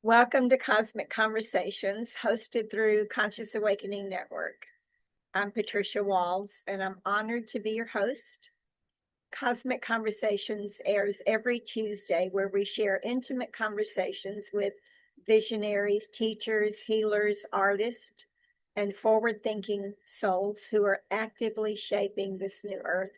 Welcome to Cosmic Conversations, hosted through Conscious Awakening Network. I'm Patricia Walls, and I'm honored to be your host. Cosmic Conversations airs every Tuesday, where we share intimate conversations with visionaries, teachers, healers, artists, and forward-thinking souls who are actively shaping this new earth.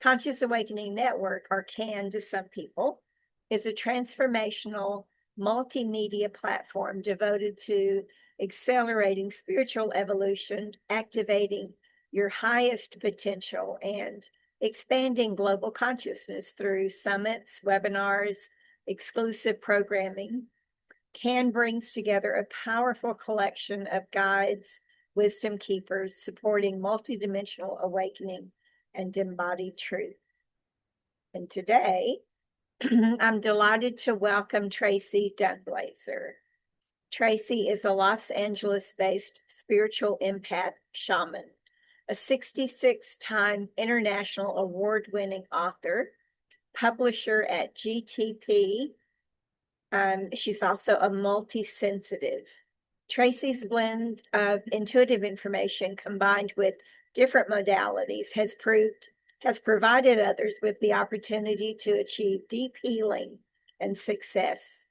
Conscious Awakening Network, or CAN to some people, is a transformational multimedia platform devoted to accelerating spiritual evolution, activating your highest potential, and expanding global consciousness through summits, webinars, exclusive programming. CAN brings together a powerful collection of guides, wisdom keepers, supporting multidimensional awakening and embodied truth. And today, I'm delighted to welcome Tracee Dunblaizer. Tracee is a Los Angeles-based spiritual empath shaman, a 66-time international award-winning author, publisher at GTP. She's also a multi-sensitive. Tracee's blend of intuitive information combined with different modalities has provided others with the opportunity to achieve deep healing and success.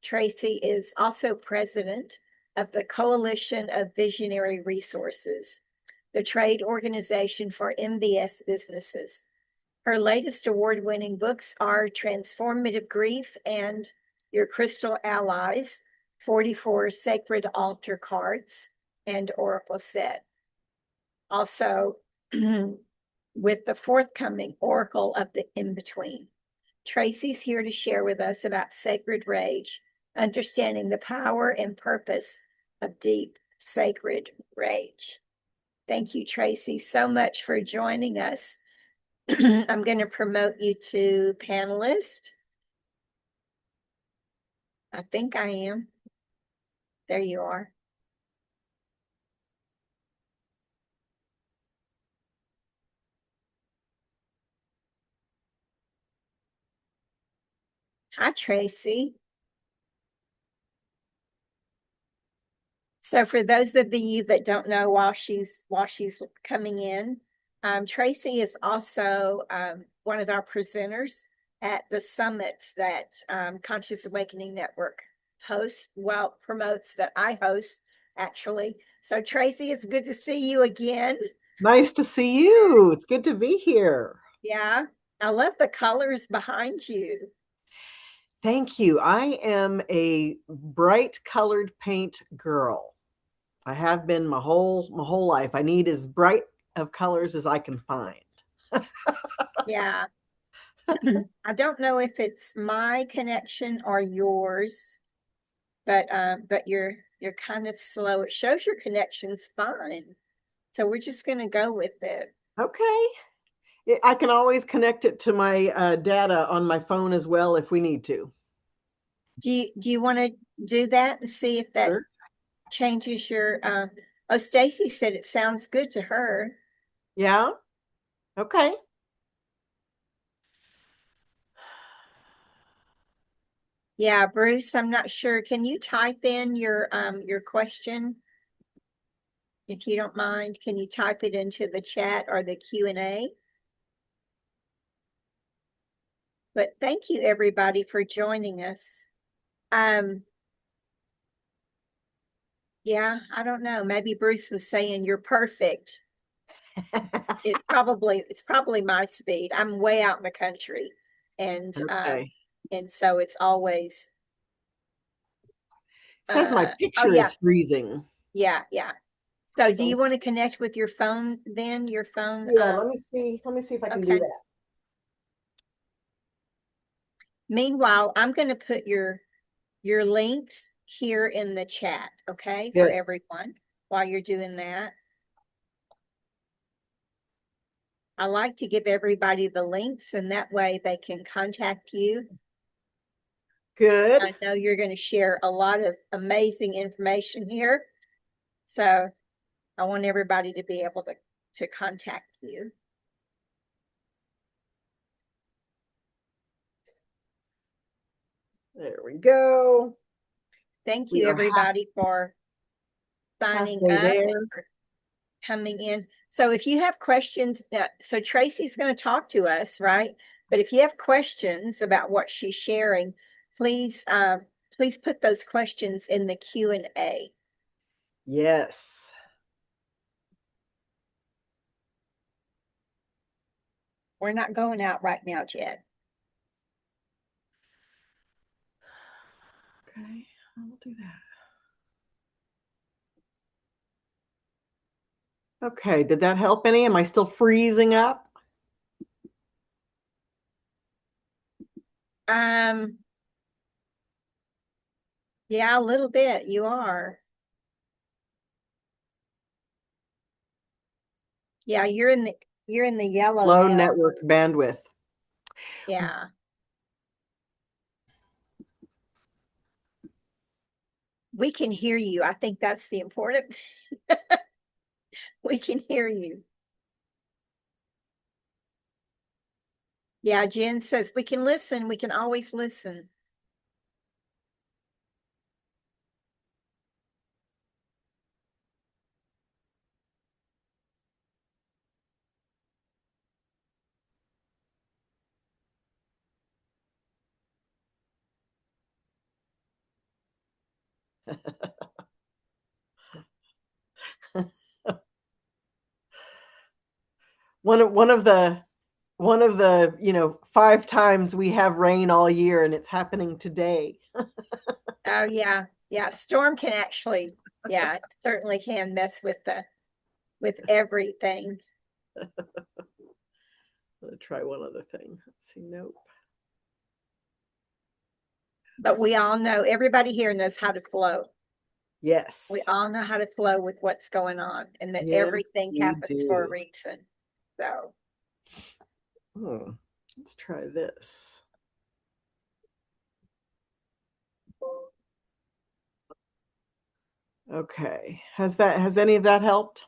Tracee is also president of the Coalition of Visionary Resources, the trade organization for MBS businesses. Her latest award-winning books are Transformative Grief and Your Crystal Allies, 44 Sacred Altar Cards, and Oracle Set. Also, with the forthcoming Oracle of the In-Between. Tracee's here to share with us about sacred rage, understanding the power and purpose of deep sacred rage. Thank you, Tracee, so much for joining us. I'm going to promote you to panelist. I think I am. There you are. Hi, Tracee. So for those of you that don't know, while she's coming in, Tracee is also one of our presenters at the summits that Conscious Awakening Network promotes, that I host, actually. So Tracee, it's good to see you again. Nice to see you. It's good to be here. Yeah, I love the colors behind you. Thank you. I am a bright colored paint girl. I have been my whole life. I need as bright of colors as I can find. Yeah. I don't know if it's my connection or yours, but you're kind of slow. It shows your connection's fine. So we're just going to go with it. Okay. I can always connect it to my data on my phone as well if we need to. Do you want to do that and see if that Sure. changes your oh, Stacy said it sounds good to her. Yeah. Okay. Yeah, Bruce, I'm not sure. Can you type in your question? If you don't mind, can you type it into the chat or the Q&A? But thank you, everybody, for joining us. Yeah, I don't know. Maybe Bruce was saying you're perfect. It's probably my speed. I'm way out in the country, and Okay. so it's always. It says my Oh picture yeah, is freezing. yeah. So, do So, you want to connect with your phone then? Your phone? yeah, let me see. Let me see if I can do Okay. that. Meanwhile, I'm going to put your links here in the chat, okay, for Good. everyone while you're doing that. I like to give everybody the links, and that way they can contact you. Good. I know you're going to share a lot of amazing information here. So I want everybody to be able to contact you. There we go. Thank We you, are everybody, for signing halfway up there. and for coming in. So if you have questions, so Tracee's going to talk to us, right? But if you have questions about what she's sharing, please please put those questions in the Q&A. Yes. We're not going out right now, Jed. Okay, I'll do that. Okay, did that help any? Am I still freezing up? Yeah, a little bit. You are. Yeah, you're in the yellow Low now. network bandwidth. Yeah. We can hear you. I think that's the important. We can hear you. Yeah, Jen says we can listen. We can always listen. one of the 5 times we have rain all year, and it's happening today. Oh yeah. Yeah. Storm can actually, yeah, it certainly can mess with everything. I'm gonna try one other thing. Let's see. Nope. But we all know, everybody here knows how to flow. Yes. We all know how to flow with what's going on, and that Yes, everything we happens for a do. reason. So let's try this. Okay. Has any of that helped?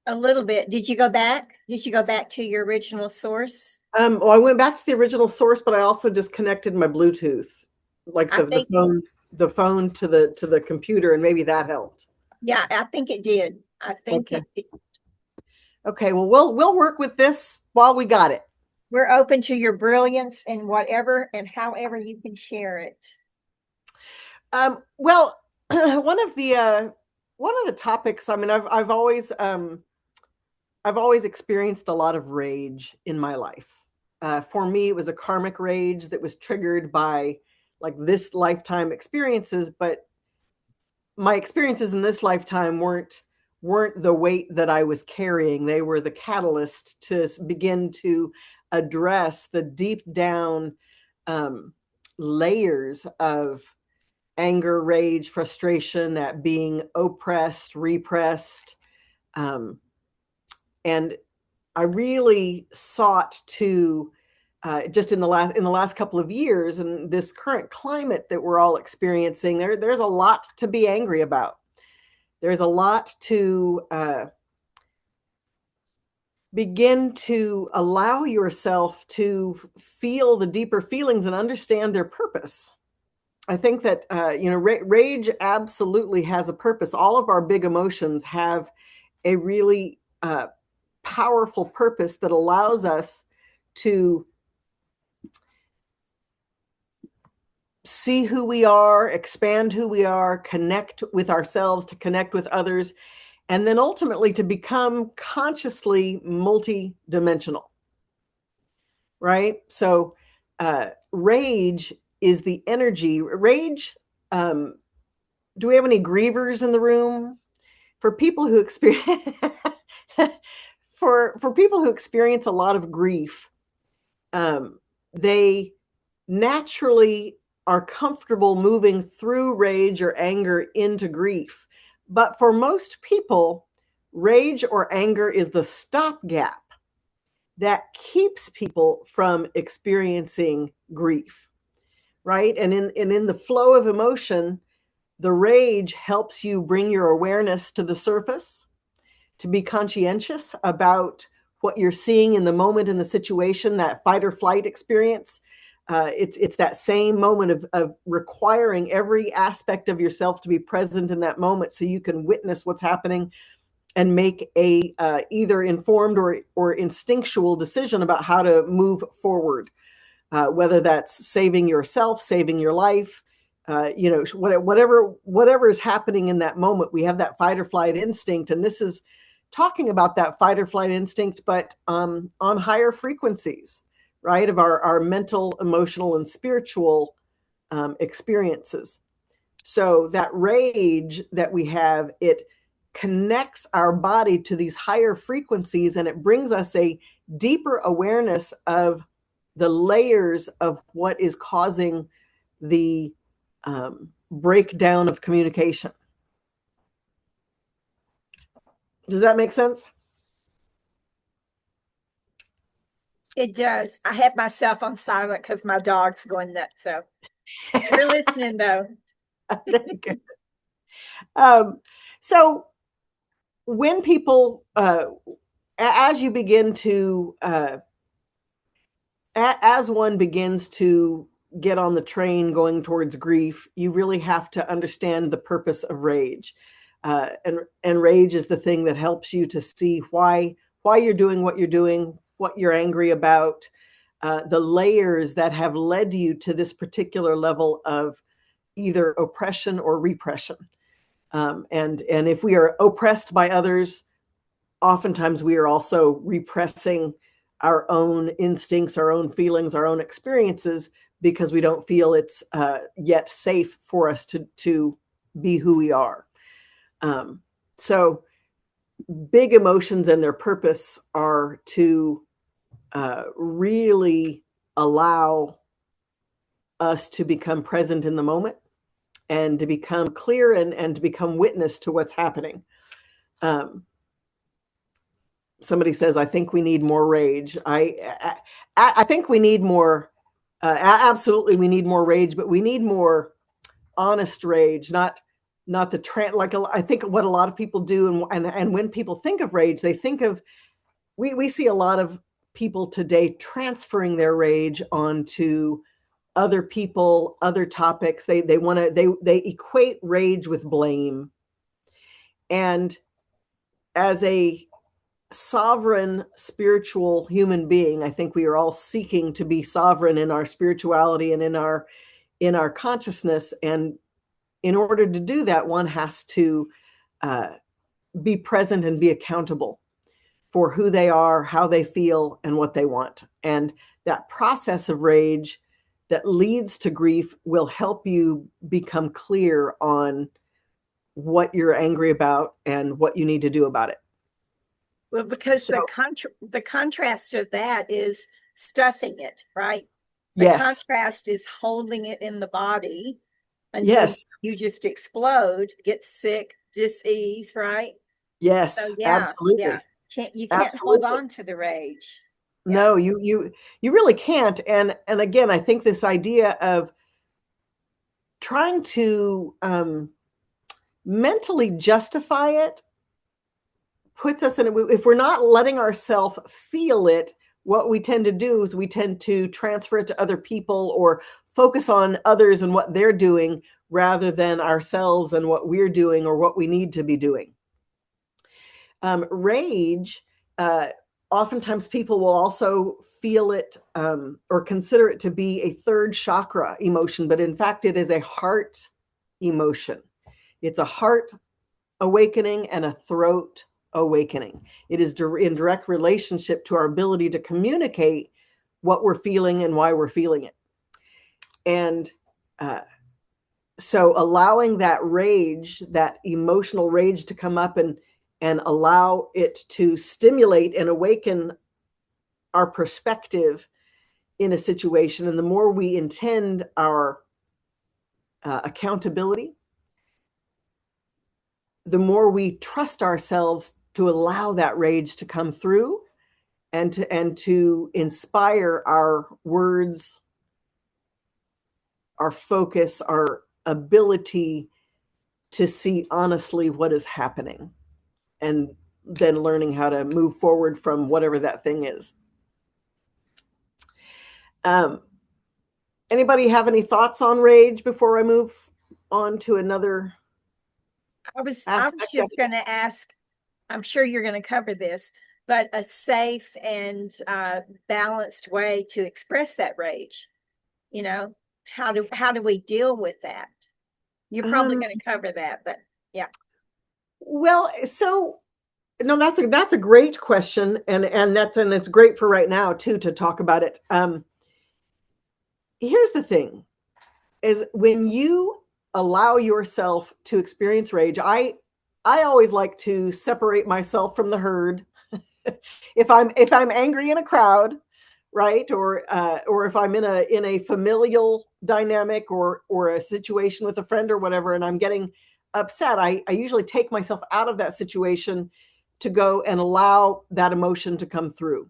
a little bit. Did you go back? Did you go back to your original source? Well, I went back to the original source, but I also just connected my Bluetooth, like the phone to the computer, and maybe that helped. Yeah, I think it did. I think Okay. it did. Okay, well, we'll work with this while we got it. We're open to your brilliance and whatever and however you can share it. Well, one of the topics. I mean, I've always experienced a lot of rage in my life. For me, it was a karmic rage that was triggered by like this lifetime experiences, but my experiences in this lifetime weren't the weight that I was carrying. They were the catalyst to begin to address the deep down layers of anger, rage, frustration at being oppressed, repressed. And I really sought to just in the last couple of years, and this current climate that we're all experiencing, there's a lot to be angry about. There's a lot to begin to allow yourself to feel the deeper feelings and understand their purpose. I think that rage absolutely has a purpose. All of our big emotions have a really powerful purpose that allows us to see who we are, expand who we are, connect with ourselves, to connect with others, and then ultimately to become consciously multidimensional. Right? So rage is the energy. Rage, do we have any grievers in the room? For people who experience for people who experience a lot of grief, they naturally are comfortable moving through rage or anger into grief. But for most people, rage or anger is the stopgap that keeps people from experiencing grief, right? And in the flow of emotion, the rage helps you bring your awareness to the surface, to be conscientious about what you're seeing in the moment, in the situation, that fight or flight experience. It's that same moment of requiring every aspect of yourself to be present in that moment so you can witness what's happening and make a either informed or instinctual decision about how to move forward, whether that's saving yourself, saving your life, whatever is happening in that moment. We have that fight or flight instinct, and this is talking about that fight or flight instinct, but on higher frequencies, right, of our mental, emotional, and spiritual experiences. So that rage that we have, it connects our body to these higher frequencies, and it brings us a deeper awareness of the layers of what is causing the breakdown of communication. Does that make sense? It does. I had myself on silent because my dog's going nuts. So we're listening though. So when people, as you begin to, as one begins to get on the train going towards grief, you really have to understand the purpose of rage. And rage is the thing that helps you to see why you're doing what you're doing, what you're angry about, the layers that have led you to this particular level of either oppression or repression. And if we are oppressed by others, oftentimes we are also repressing our own instincts, our own feelings, our own experiences, because we don't feel it's yet safe for us to be who we are. So big emotions and their purpose are to really allow us to become present in the moment and to become clear and to become witness to what's happening. Somebody says, I think we need more rage. I think we need more. Absolutely, we need more rage, but we need more honest rage, not the like I think what a lot of people do, and when people think of rage, they think of we see a lot of people today transferring their rage onto other people, other topics. They equate rage with blame, and as a sovereign spiritual human being, I think we are all seeking to be sovereign in our spirituality and in our consciousness. And in order to do that, one has to be present and be accountable for who they are, how they feel, and what they want. And that process of rage that leads to grief will help you become clear on what you're angry about and what you need to do about it. Well, because the contrast of that is stuffing it, right? The Yes. contrast is holding it in the body until Yes. you just explode, get sick, disease, right? Yes. So Absolutely. You can't hold Absolutely. on to the rage. No, you really can't. And again, I think this idea of trying to mentally justify it puts us in if we're not letting ourselves feel it, what we tend to do is we tend to transfer it to other people or focus on others and what they're doing rather than ourselves and what we're doing or what we need to be doing. Rage, oftentimes people will also feel it or consider it to be a third chakra emotion, but in fact, it is a heart emotion. It's a heart awakening and a throat awakening. It is in direct relationship to our ability to communicate what we're feeling and why we're feeling it. And so allowing that rage, that emotional rage to come up and allow it to stimulate and awaken our perspective in a situation. And the more we intend our accountability, the more we trust ourselves to allow that rage to come through and to inspire our words, our focus, our ability to see honestly what is happening, and then learning how to move forward from whatever that thing is. Anybody have any thoughts on rage before I move on to another I was aspect of just it? going to ask, I'm sure you're going to cover this, but a safe and balanced way to express that rage. You know, how do we deal with that? You're probably Um, going to cover that, but yeah. well, so no, that's a great question, and it's great for right now too to talk about it. Here's the thing: is when you allow yourself to experience rage, I always like to separate myself from the herd. If I'm angry in a crowd, right, or if I'm in a familial dynamic or a situation with a friend or whatever, and I'm getting upset, I usually take myself out of that situation to go and allow that emotion to come through.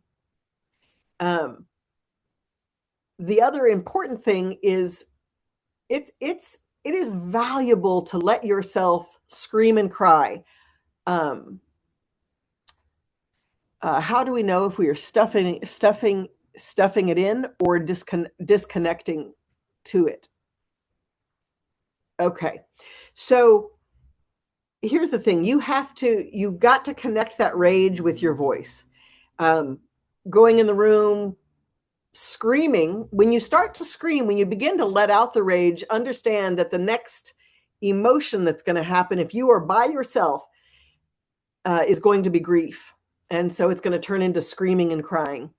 Um, the other important thing is it is valuable to let yourself scream and cry. Um, how do we know if we are stuffing it in or disconnecting to it? Okay, so here's the thing: you've got to connect that rage with your voice. Um, Going in the room, screaming. When you start to scream, when you begin to let out the rage, understand that the next emotion that's going to happen, if you are by yourself, is going to be grief, and so it's going to turn into screaming and crying.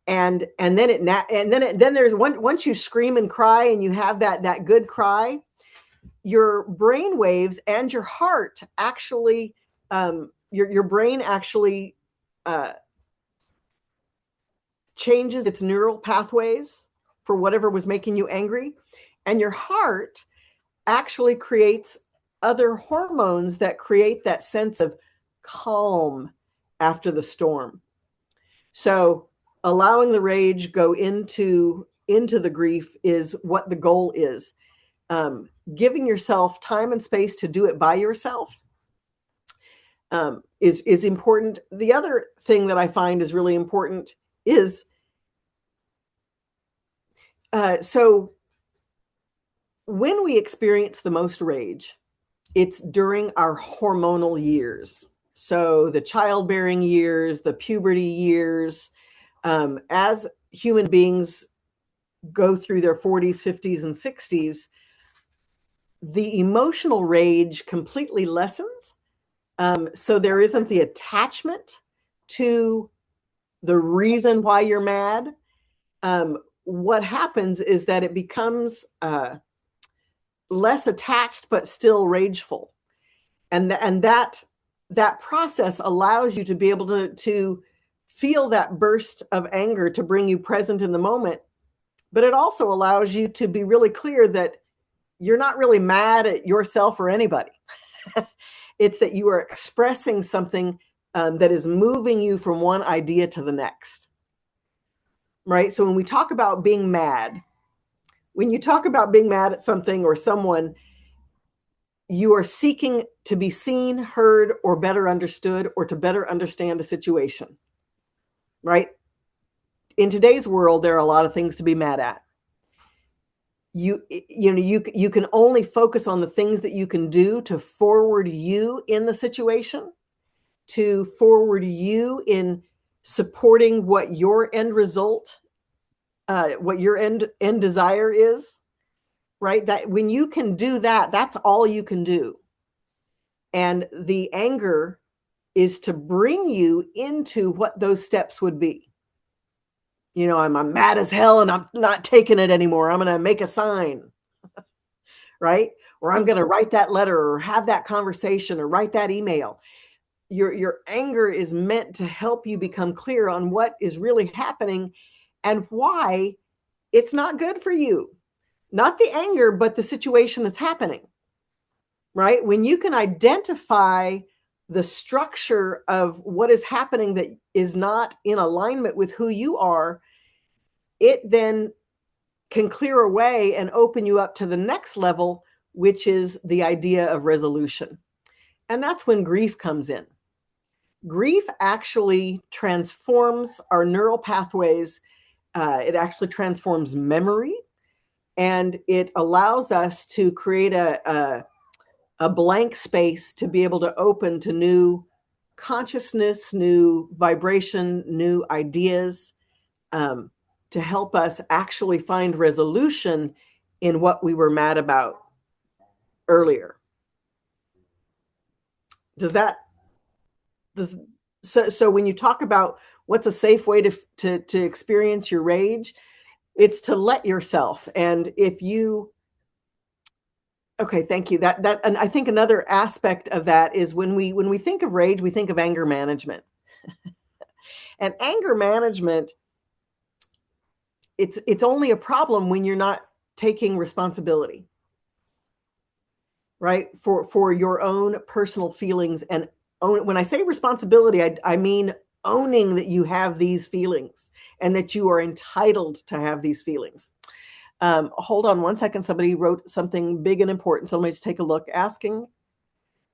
And then then there's once you scream and cry and you have that good cry, your brain waves and your heart actually, your brain actually uh, changes its neural pathways for whatever was making you angry, and your heart actually creates other hormones that create that sense of calm after the storm. So allowing the rage go into the grief is what the goal is. Giving yourself time and space to do it by yourself is important. The other thing that I find is really important is so when we experience the most rage, it's during our hormonal years. So the childbearing years, the puberty years, as human beings go through their 40s, 50s, and 60s, the emotional rage completely lessens. So there isn't the attachment to the reason why you're mad. What happens is that it becomes less attached, but still rageful. And that process allows you to be able to feel that burst of anger to bring you present in the moment. But it also allows you to be really clear that you're not really mad at yourself or anybody. It's that you are expressing something that is moving you from one idea to the next. Right? So when we talk about being mad, when you talk about being mad at something or someone, you are seeking to be seen, heard, or better understood, or to better understand a situation. Right? In today's world, there are a lot of things to be mad at. You can only focus on the things that you can do to forward you in the situation, to forward you in supporting what your end result, what your end desire is, right? That when you can do that, that's all you can do. And the anger is to bring you into what those steps would be. I'm mad as hell and I'm not taking it anymore. I'm going to make a sign, right? Or I'm going to write that letter or have that conversation or write that email. Your anger is meant to help you become clear on what is really happening and why it's not good for you. Not the anger, but the situation that's happening, right? When you can identify the structure of what is happening that is not in alignment with who you are, it then can clear away and open you up to the next level, which is the idea of resolution. And that's when grief comes in. Grief actually transforms our neural pathways. It actually transforms memory. and it allows us to create a blank space to be able to open to new consciousness, new vibration, new ideas, to help us actually find resolution in what we were mad about earlier. So when you talk about what's a safe way to experience your rage, it's to let yourself. And if you, okay, thank you. And I think another aspect of that is when we think of rage, we think of anger management. And anger management, it's only a problem when you're not taking responsibility, right? For your own personal feelings. And when I say responsibility, I mean owning that you have these feelings and that you are entitled to have these feelings. Hold on one second. Somebody wrote something big and important. So let me just take a look. Asking,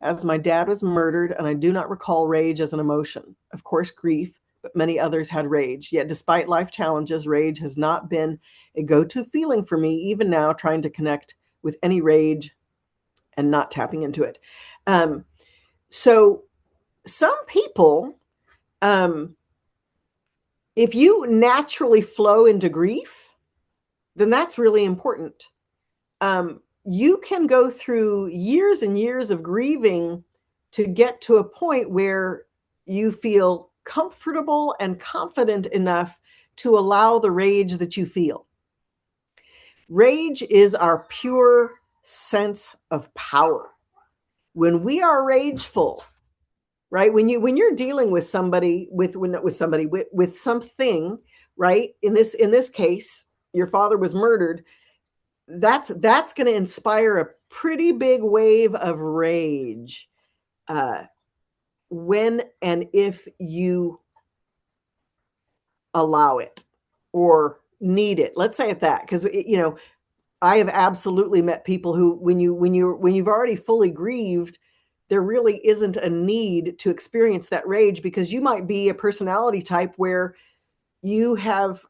as my dad was murdered, and I do not recall rage as an emotion. Of course, grief, but many others had rage. Yet despite life challenges, rage has not been a go-to feeling for me, even now trying to connect with any rage and not tapping into it. So some people, if you naturally flow into grief, then that's really important. You can go through years and years of grieving to get to a point where you feel comfortable and confident enough to allow the rage that you feel. Rage is our pure sense of power. When we are rageful, right? When you're dealing with somebody, with something, right? In this case, your father was murdered. That's going to inspire a pretty big wave of rage when and if you allow it or need it. Let's say it that, because I have absolutely met people who, when you've already fully grieved, there really isn't a need to experience that rage, because you might be a personality type where you have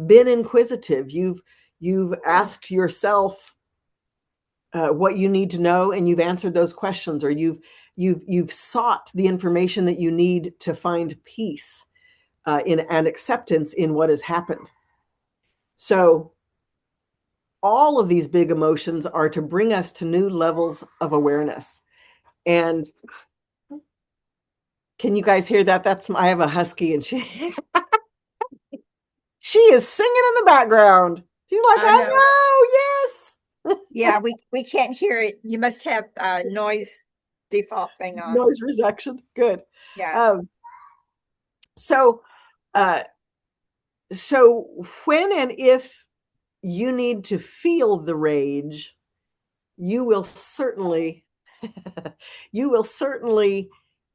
been inquisitive. You've asked yourself what you need to know, and you've answered those questions, or you've sought the information that you need to find peace and acceptance in what has happened. So all of these big emotions are to bring us to new levels of awareness. And can you guys hear that? I have a husky, and she she is singing in the background. She's like, I know, yes. Yeah, we can't hear it. You must have noise default thing on. Noise rejection. Good. Yeah. So when and if you need to feel the rage, you will certainly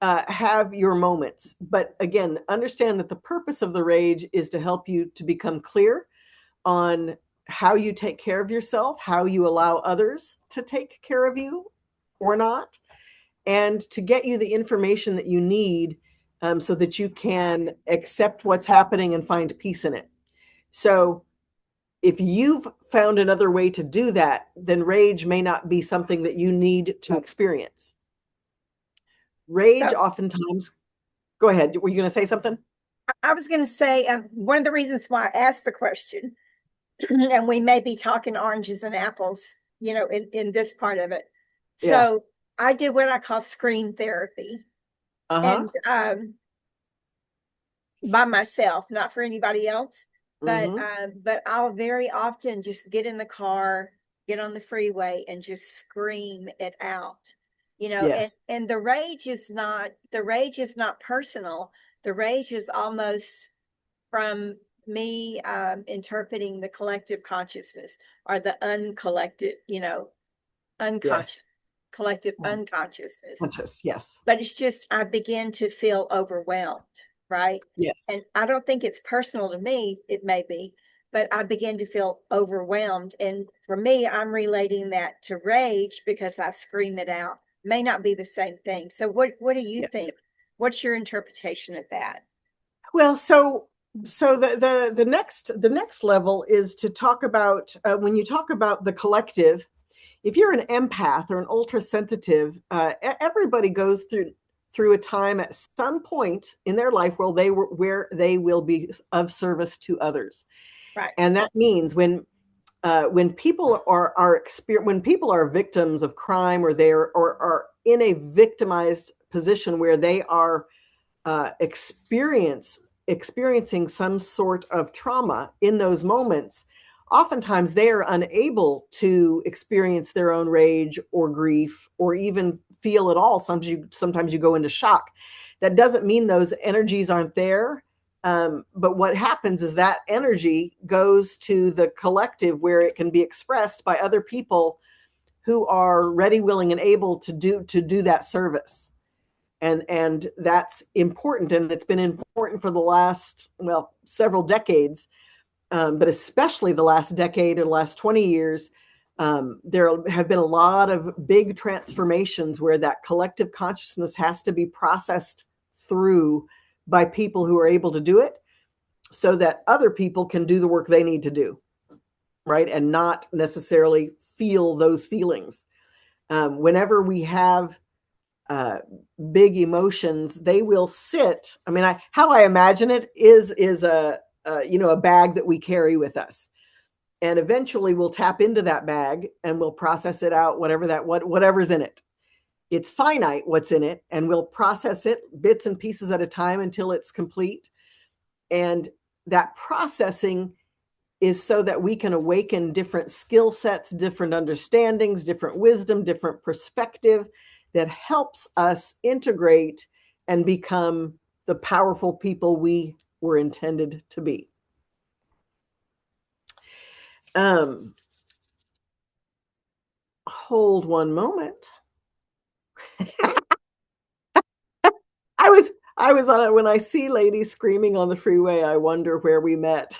have your moments. But again, understand that the purpose of the rage is to help you to become clear on how you take care of yourself, how you allow others to take care of you or not, and to get you the information that you need so that you can accept what's happening and find peace in it. So if you've found another way to do that, then rage may not be something that you need to experience. Rage oftentimes, go ahead. Were you going to say something? I was going to say one of the reasons why I asked the question, and we may be talking oranges and apples, in this part of it. So I do what I call scream therapy. And by myself, not for anybody else. But but I'll very often just get in the car, get on the freeway, and just scream it out. Yes. And the rage is not personal. The rage is almost from me interpreting the collective consciousness or the uncollected, unconscious, collective unconsciousness. Yes. But it's just I begin to feel overwhelmed. Right. Yes. And I don't think it's personal to me. It may be, but I begin to feel overwhelmed. And for me, I'm relating that to rage because I scream it out. May not be the same thing. So what do you think? What's your interpretation of that? Well, so So the next level is to talk about when you talk about the collective. If you're an empath or an ultra sensitive, everybody goes through a time at some point in their life where they will be of service to others, Right. and that means when people when people are victims of crime, or are in a victimized position where they are experiencing some sort of trauma in those moments, oftentimes they are unable to experience their own rage or grief or even feel at all. Sometimes you go into shock. That doesn't mean those energies aren't there. But what happens is that energy goes to the collective where it can be expressed by other people who are ready, willing, and able to do that service. And that's important, and it's been important for the last several decades, but especially the last decade or the last 20 years. There have been a lot of big transformations where that collective consciousness has to be processed through by people who are able to do it, so that other people can do the work they need to do, right, and not necessarily feel those feelings. Whenever we have big emotions, they will sit. I mean, how I imagine it is a bag that we carry with us, and eventually we'll tap into that bag and we'll process it out, whatever's in it. It's finite what's in it, and we'll process it bits and pieces at a time until it's complete. And that processing is so that we can awaken different skill sets, different understandings, different wisdom, different perspective that helps us integrate and become the powerful people we were intended to be. Hold one moment. I was on it. When I see ladies screaming on the freeway, I wonder where we met.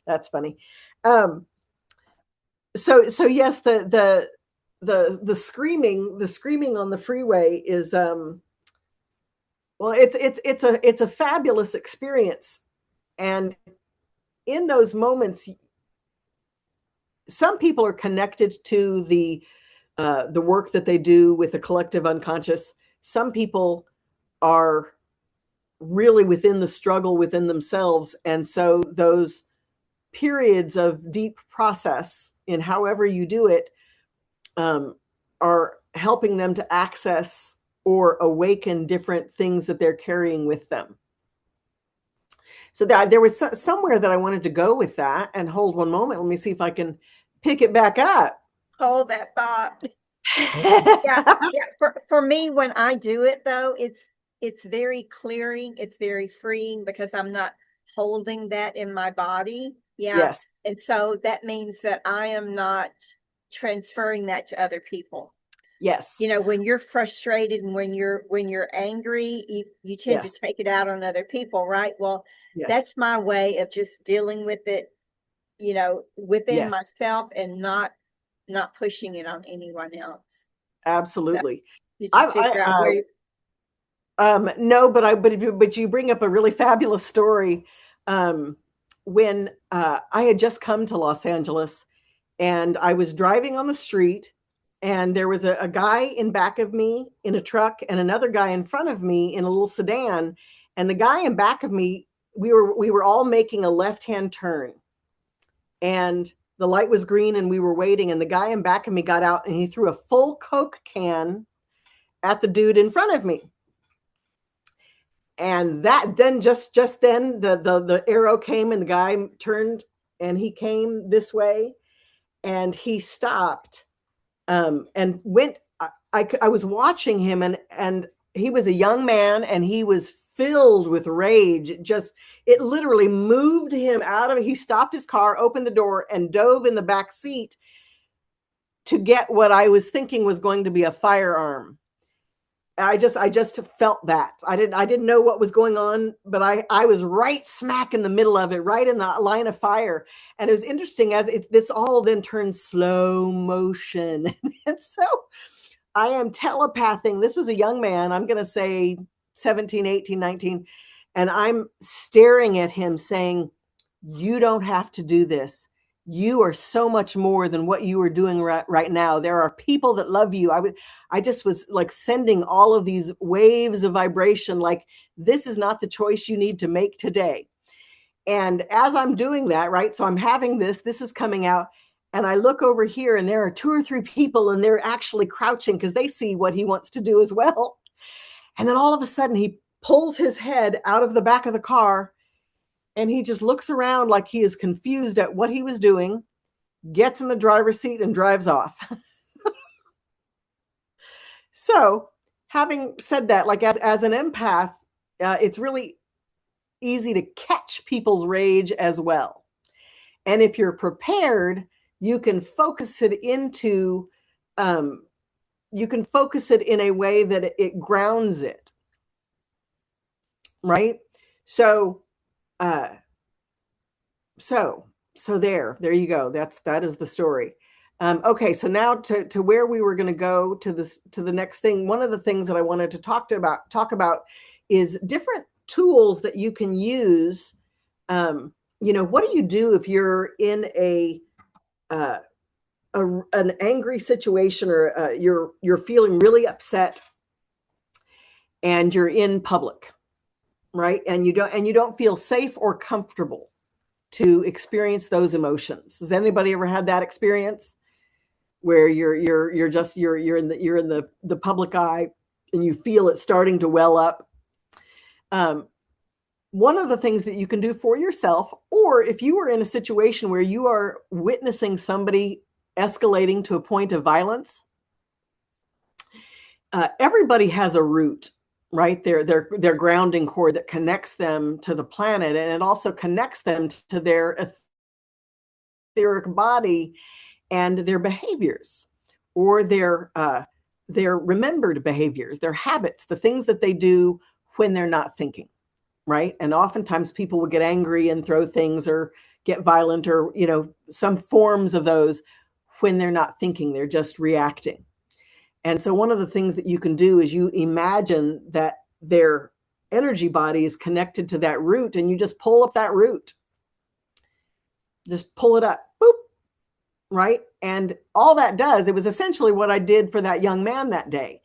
That's funny. So yes, the screaming on the freeway is it's a fabulous experience. And in those moments, some people are connected to the work that they do with the collective unconscious. Some people are really within the struggle within themselves. And so those periods of deep process, in however you do it, are helping them to access or awaken different things that they're carrying with them. So there was somewhere that I wanted to go with that, and hold one moment. Let me see if I can pick it back up. Hold that thought. Yeah. For me, when I do it though, it's very clearing, it's very freeing, because I'm not holding that in my body. Yeah. Yes. And so that means that I am not transferring that to other people. Yes. You know, when you're frustrated and when you're angry, you tend to take it out on other people, right? Well, that's my way of just dealing with it, you know, within myself, and not pushing it on anyone else. Absolutely. So, did you figure out where no, but you bring up a really fabulous story. When I had just come to Los Angeles, and I was driving on the street, and there was a guy in back of me in a truck and another guy in front of me in a little sedan. And the guy in back of me, we were all making a left-hand turn, and the light was green and we were waiting, and the guy in back of me got out and he threw a full Coke can at the dude in front of me. And then just then the arrow came, and the guy turned and he came this way, and he stopped and went. I was watching him, and he was a young man, and he was filled with rage. It literally moved him out of it. He stopped his car, opened the door, and dove in the back seat to get what I was thinking was going to be a firearm. I just felt that. I didn't know what was going on, but I was right smack in the middle of it, right in the line of fire. And it was interesting, as this all then turns slow motion. And so I am telepathing. This was a young man, I'm going to say 17, 18, 19. And I'm staring at him saying, you don't have to do this. You are so much more than what you are doing right now. There are people that love you. I just was like sending all of these waves of vibration, like this is not the choice you need to make today. And as I'm doing that, right, so I'm having this is coming out, and I look over here and there are 2 or 3 people and they're actually crouching because they see what he wants to do as well. And then all of a sudden he pulls his head out of the back of the car and he just looks around like he is confused at what he was doing, gets in the driver's seat and drives off. So having said that, like as an empath, it's really easy to catch people's rage as well. And if you're prepared, you can focus it into, you can focus it in a way that it grounds it, right? So there you go. That is the story. Okay, so now to where we were going to go to the next thing. One of the things that I wanted to talk about is different tools that you can use. What do you do if you're in an angry situation, or you're feeling really upset, and you're in public, right? And you don't feel safe or comfortable to experience those emotions. Has anybody ever had that experience where you're in the public eye and you feel it starting to well up? One of the things that you can do for yourself, or if you are in a situation where you are witnessing somebody escalating to a point of violence, everybody has a root, right? Their grounding cord that connects them to the planet, and it also connects them to their etheric body and their behaviors, or their remembered behaviors, their habits, the things that they do when they're not thinking, right? And oftentimes people will get angry and throw things or get violent, or some forms of those when they're not thinking, they're just reacting. And so one of the things that you can do is you imagine that their energy body is connected to that root, and you just pull up that root. Just pull it up, boop, right? And all that does, it was essentially what I did for that young man that day.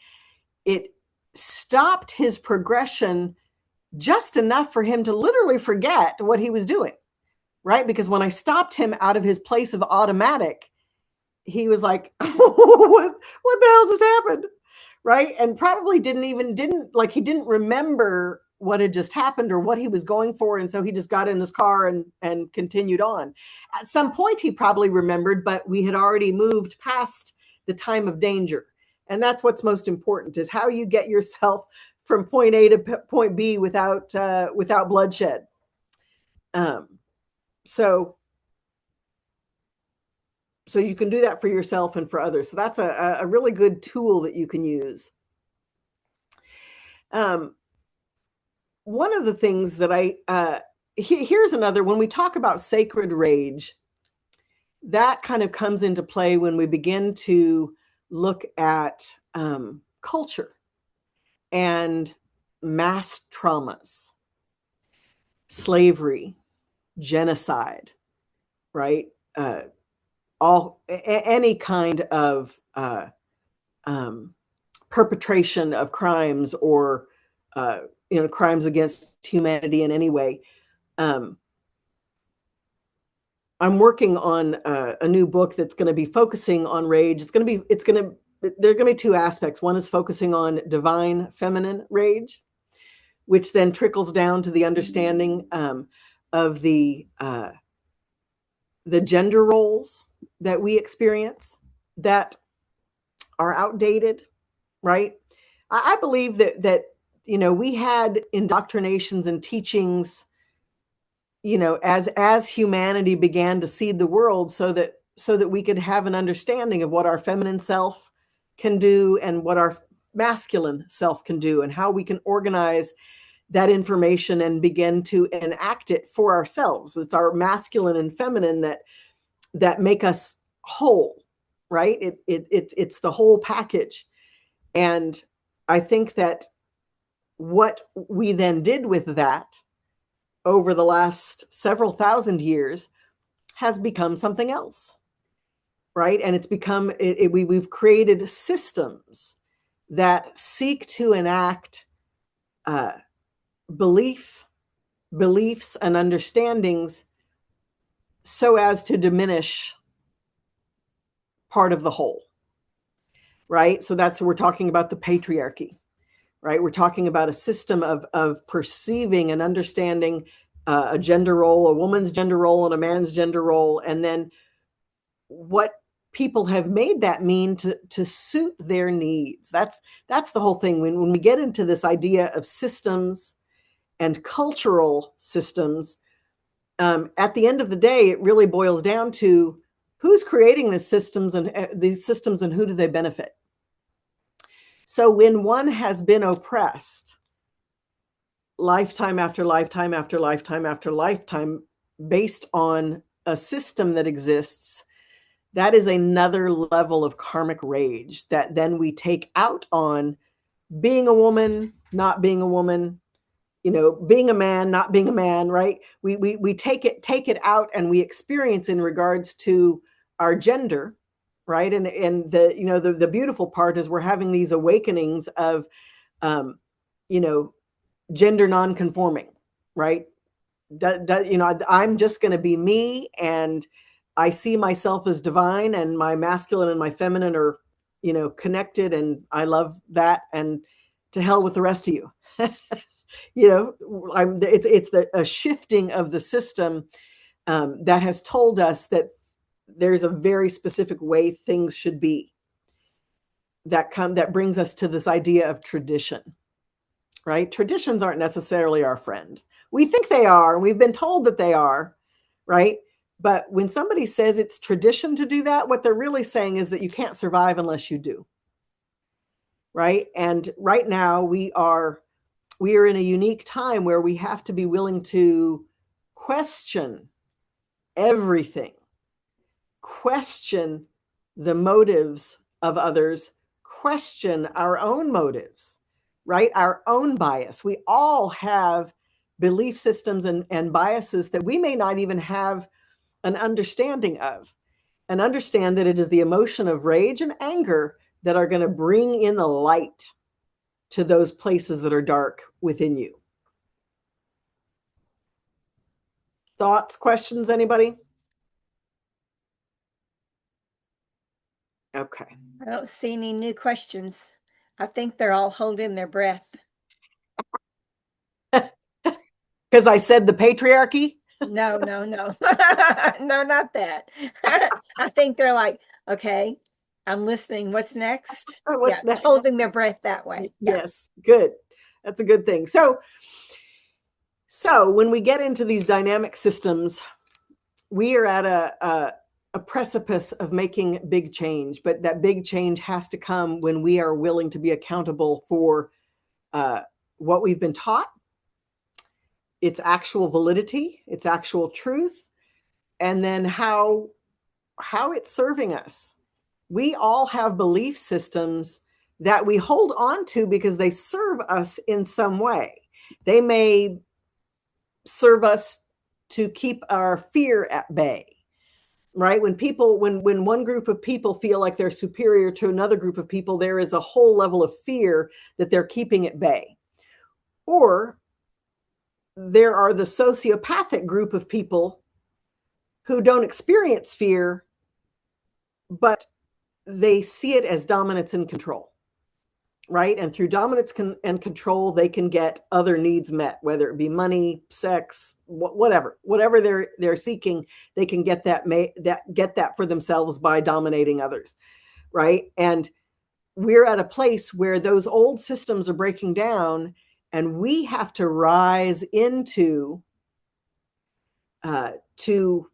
It stopped his progression just enough for him to literally forget what he was doing, right? Because when I stopped him out of his place of automatic, he was like, what the hell just happened? Right. And probably he didn't remember what had just happened or what he was going for. And so he just got in his car and continued on. At some point he probably remembered, but we had already moved past the time of danger. And that's what's most important, is how you get yourself from point A to point B without bloodshed. So you can do that for yourself and for others. So that's a really good tool that you can use. One of the things that here's another, when we talk about sacred rage, that kind of comes into play when we begin to look at culture and mass traumas, slavery, genocide, right? Any kind of perpetration of crimes, or crimes against humanity in any way. I'm working on a new book that's going to be focusing on rage. There are going to be 2 aspects. One is focusing on divine feminine rage, which then trickles down to the understanding of the gender roles that we experience that are outdated, right? I believe that we had indoctrinations and teachings, as humanity began to seed the world, so that we could have an understanding of what our feminine self can do and what our masculine self can do, and how we can organize that information and begin to enact it for ourselves. It's our masculine and feminine that make us whole, right? It's the whole package. And I think that what we then did with that over the last several thousand years has become something else, right? And it's become, we've created systems that seek to enact beliefs and understandings so as to diminish part of the whole, right? So we're talking about the patriarchy, right? We're talking about a system of perceiving and understanding a gender role, a woman's gender role and a man's gender role, and then what people have made that mean to suit their needs. That's the whole thing. When we get into this idea of systems and cultural systems, at the end of the day, it really boils down to who's creating these systems and who do they benefit. So when one has been oppressed lifetime after lifetime after lifetime after lifetime based on a system that exists, that is another level of karmic rage that then we take out on being a woman, not being a woman, being a man, not being a man, right? We take it out and we experience in regards to our gender, right? And the beautiful part is we're having these awakenings of, gender nonconforming, right? I'm just going to be me, and I see myself as divine, and my masculine and my feminine are, connected, and I love that. And to hell with the rest of you. It's a shifting of the system that has told us that there's a very specific way things should be. That brings us to this idea of tradition, right? Traditions aren't necessarily our friend. We think they are, and we've been told that they are, right? But when somebody says it's tradition to do that, what they're really saying is that you can't survive unless you do, right? And right now we are in a unique time where we have to be willing to question everything, question the motives of others, question our own motives, right? Our own bias. We all have belief systems and biases that we may not even have an understanding of, and understand that it is the emotion of rage and anger that are going to bring in the light to those places that are dark within you. Thoughts, questions, anybody? Okay. I don't see any new questions. I think they're all holding their breath. Because I said the patriarchy? No. No, not that. I think they're like, okay, I'm listening. What's next? What's next? Holding their breath that way. Yes, good. That's a good thing. So when we get into these dynamic systems, we are at a precipice of making big change, but that big change has to come when we are willing to be accountable for what we've been taught, its actual validity, its actual truth, and then how it's serving us. We all have belief systems that we hold on to because they serve us in some way. They may serve us to keep our fear at bay, right? When one group of people feel like they're superior to another group of people, there is a whole level of fear that they're keeping at bay. Or there are the sociopathic group of people who don't experience fear, but they see it as dominance and control, right? And through dominance and control, they can get other needs met, whether it be money, sex, whatever they're seeking, they can get that for themselves by dominating others, right? And we're at a place where those old systems are breaking down, and we have to rise into to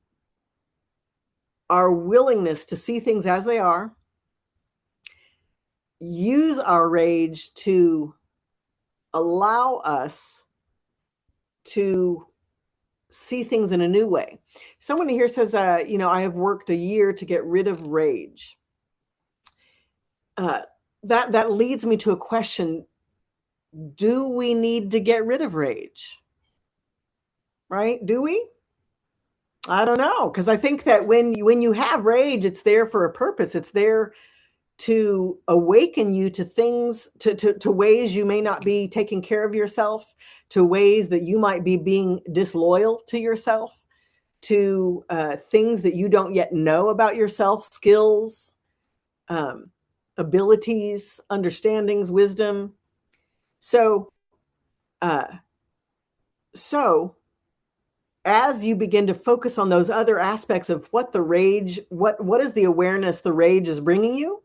our willingness to see things as they are, use our rage to allow us to see things in a new way. Someone here says, I have worked a year to get rid of rage. That leads me to a question. do we need to get rid of rage? Right? Do we? I don't know, because I think that when you have rage, it's there for a purpose. It's there to awaken you to things, to ways you may not be taking care of yourself, to ways that you might be being disloyal to yourself, to things that you don't yet know about yourself, skills, um, abilities, understandings, wisdom. So, uh, so as you begin to focus on those other aspects of what the rage, what is the awareness the rage is bringing you,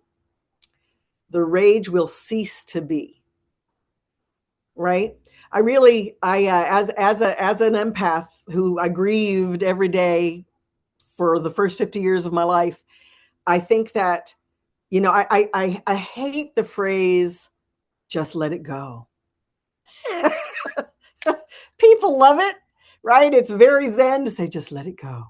the rage will cease to be. Right? As an empath who I grieved every day for the first 50 years of my life, I think that, I hate the phrase, just let it go. People love it, right? It's very zen to say, just let it go.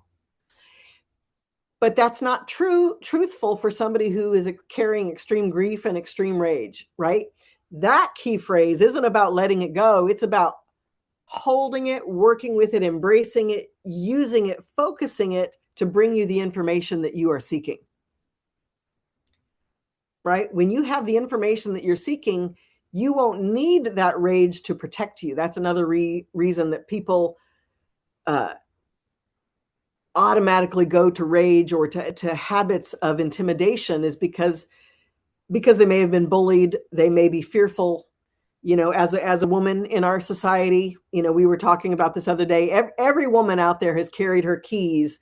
But that's not truthful for somebody who is carrying extreme grief and extreme rage, right? That key phrase isn't about letting it go. It's about holding it, working with it, embracing it, using it, focusing it to bring you the information that you are seeking. Right? When you have the information that you're seeking, you won't need that rage to protect you. That's another reason that people automatically go to rage or to habits of intimidation, is because they may have been bullied. They may be fearful. As a woman in our society, we were talking about this other day. Every woman out there has carried her keys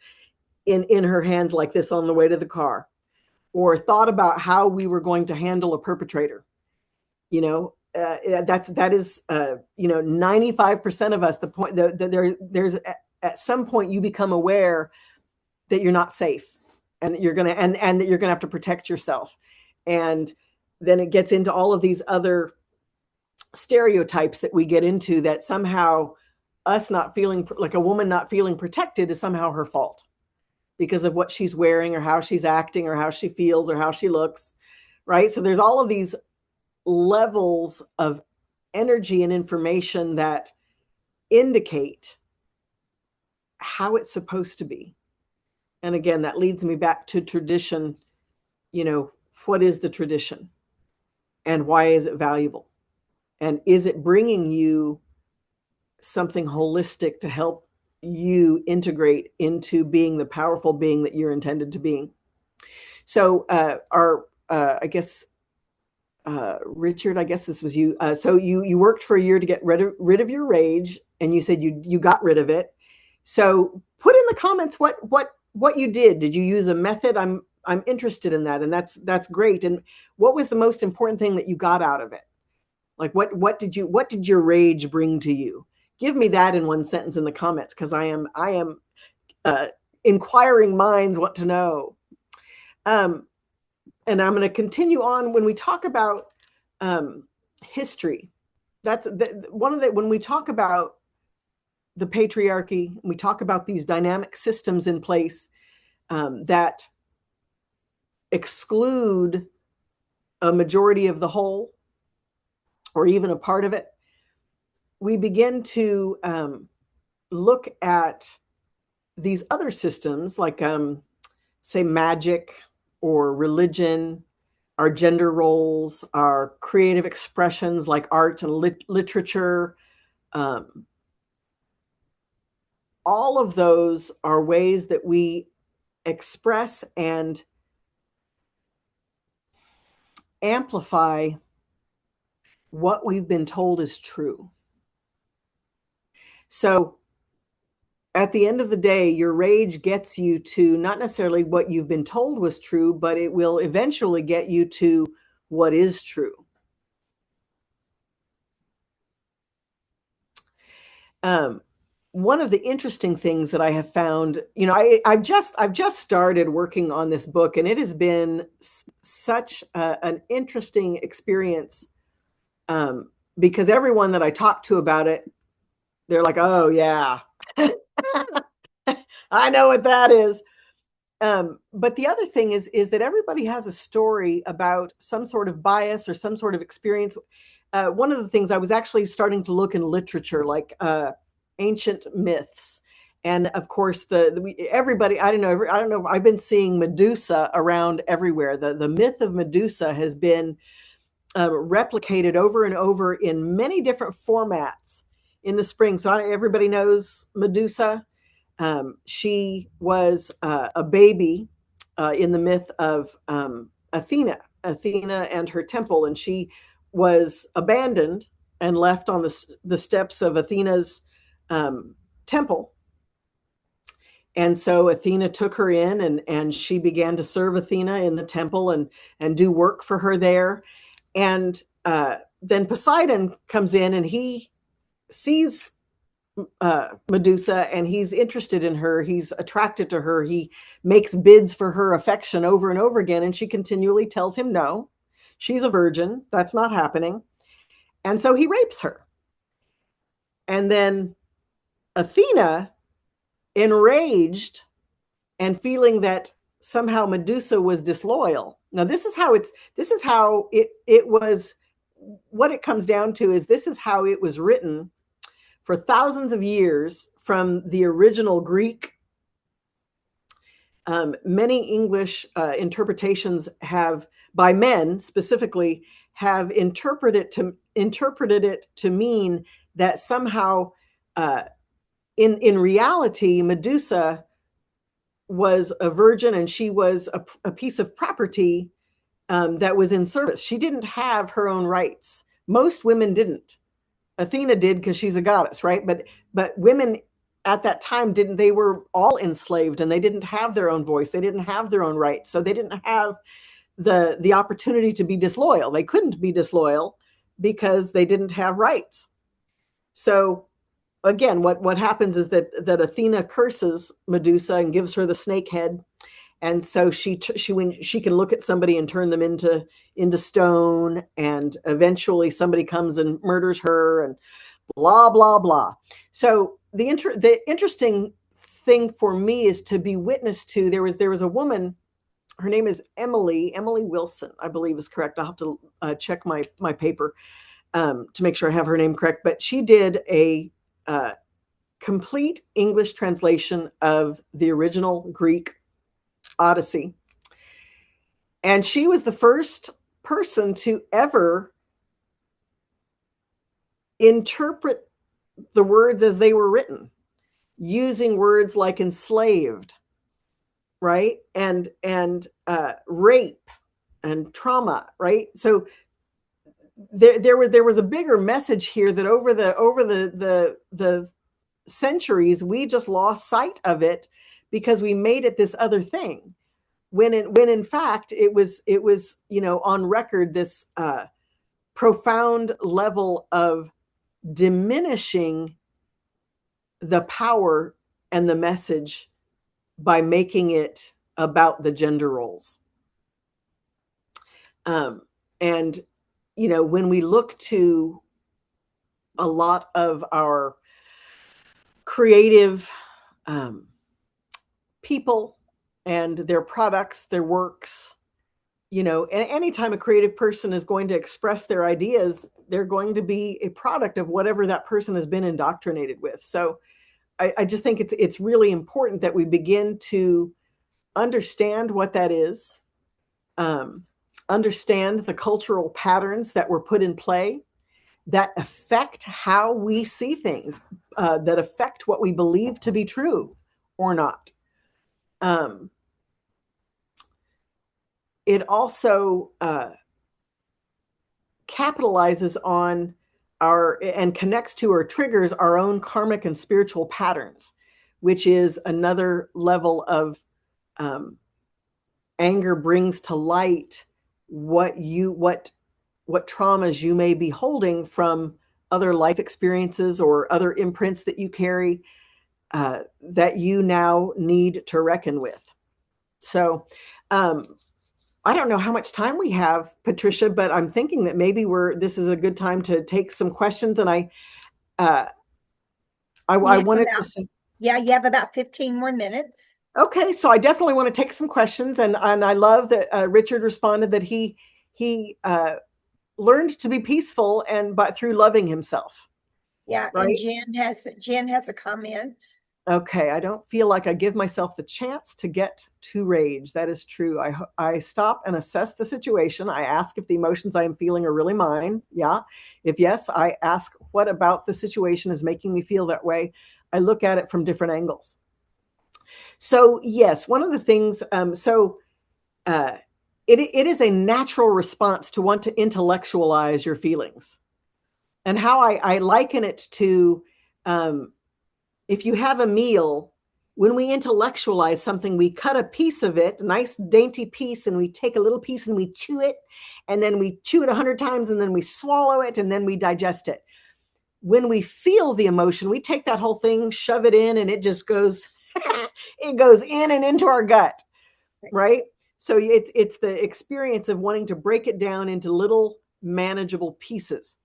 in her hands like this on the way to the car, or thought about how we were going to handle a perpetrator. That is 95% of us. The point that there's at some point you become aware that you're not safe, and that you're gonna and that you're gonna have to protect yourself, and then it gets into all of these other stereotypes that we get into, that somehow us not feeling like a woman not feeling protected is somehow her fault because of what she's wearing or how she's acting or how she feels or how she looks, right? So there's all of these levels of energy and information that indicate how it's supposed to be. And again, that leads me back to tradition. What is the tradition and why is it valuable? And is it bringing you something holistic to help you integrate into being the powerful being that you're intended to be? So Richard, I guess this was you. So you worked for a year to get rid of your rage, and you said you got rid of it. So put in the comments what you did. Did you use a method? I'm interested in that, and that's great. And what was the most important thing that you got out of it? Like what did your rage bring to you? Give me that in one sentence in the comments, because I am inquiring minds want to know. And I'm going to continue on when we talk about history. That's when we talk about the patriarchy, we talk about these dynamic systems in place that exclude a majority of the whole, or even a part of it. We begin to look at these other systems, like say magic or religion, our gender roles, our creative expressions like art and literature. All of those are ways that we express and amplify what we've been told is true. So at the end of the day, your rage gets you to not necessarily what you've been told was true, but it will eventually get you to what is true. One of the interesting things that I have found, I've just started working on this book, and it has been such an interesting experience, because everyone that I talk to about it, they're like, "Oh yeah, I know what that is." But the other thing is that everybody has a story about some sort of bias or some sort of experience. one of the things I was actually starting to look in literature, like ancient myths. And of course, everybody, I don't know, I've been seeing Medusa around everywhere. The myth of Medusa has been replicated over and over in many different formats in the spring. So everybody knows Medusa. She was a baby in the myth of Athena and her temple, and she was abandoned and left on the steps of Athena's temple. And so Athena took her in, and she began to serve Athena in the temple and do work for her there. And then Poseidon comes in, and he sees Medusa, and he's interested in her. He's attracted to her. He makes bids for her affection over and over again, and she continually tells him no. She's a virgin. That's not happening. And so he rapes her. And then Athena, enraged and feeling that somehow Medusa was disloyal. Now, this is how it was. What it comes down to is this is how it was written for thousands of years from the original Greek. Many English interpretations have, by men specifically, have interpreted it to mean that somehow, in reality, Medusa was a virgin, and she was a piece of property that was in service. She didn't have her own rights. Most women didn't. Athena did because she's a goddess, right? But women at that time didn't. They were all enslaved, and they didn't have their own voice. They didn't have their own rights. So they didn't have the opportunity to be disloyal. They couldn't be disloyal because they didn't have rights. So again, what happens is that Athena curses Medusa and gives her the snake head. And so when she can look at somebody and turn them into stone, and eventually somebody comes and murders her, and blah blah blah. So the interesting thing for me is to be witness to. There was a woman. Her name is Emily Wilson, I believe is correct. I'll have to check my paper to make sure I have her name correct. But she did a complete English translation of the original Greek Odyssey. And she was the first person to ever interpret the words as they were written, using words like enslaved, right? And rape and trauma, right? So there was a bigger message here that over the centuries, we just lost sight of it because we made it this other thing, when in fact it was on record, this profound level of diminishing the power and the message by making it about the gender roles. And when we look to a lot of our creative people and their products, their works, anytime a creative person is going to express their ideas, they're going to be a product of whatever that person has been indoctrinated with. So I just think it's really important that we begin to understand what that is, understand the cultural patterns that were put in play that affect how we see things, that affect what we believe to be true or not. It also capitalizes on and connects to or triggers our own karmic and spiritual patterns, which is another level of anger brings to light what traumas you may be holding from other life experiences or other imprints that you carry that you now need to reckon with. So I don't know how much time we have, Patricia, but I'm thinking that maybe this is a good time to take some questions. And I wanted to say, yeah, you have about 15 more minutes. Okay, so I definitely want to take some questions, and I love that Richard responded that he learned to be peaceful but through loving himself. Yeah, right? and Jen has a comment. Okay, I don't feel like I give myself the chance to get to rage. That is true. I stop and assess the situation. I ask if the emotions I am feeling are really mine. Yeah. If yes, I ask what about the situation is making me feel that way. I look at it from different angles. So yes, one of the things, it is a natural response to want to intellectualize your feelings. And how I liken it to, if you have a meal, when we intellectualize something, we cut a piece of it, a nice dainty piece, and we take a little piece and we chew it, and then we chew it 100 times, and then we swallow it, and then we digest it. When we feel the emotion, we take that whole thing, shove it in, and it just goes, it goes in and into our gut, right? So it's the experience of wanting to break it down into little manageable pieces.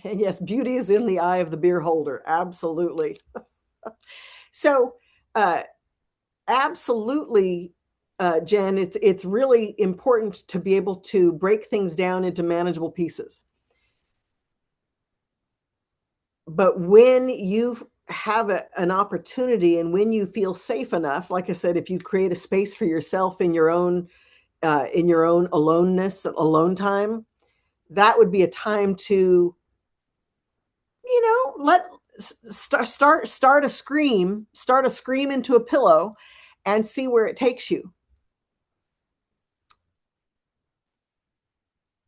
Yes, beauty is in the eye of the beer holder. Absolutely. So, absolutely, Jen, it's really important to be able to break things down into manageable pieces. But when you have an opportunity and when you feel safe enough, like I said, if you create a space for yourself in your own aloneness, alone time, that would be a time to, let start a scream into a pillow and see where it takes you.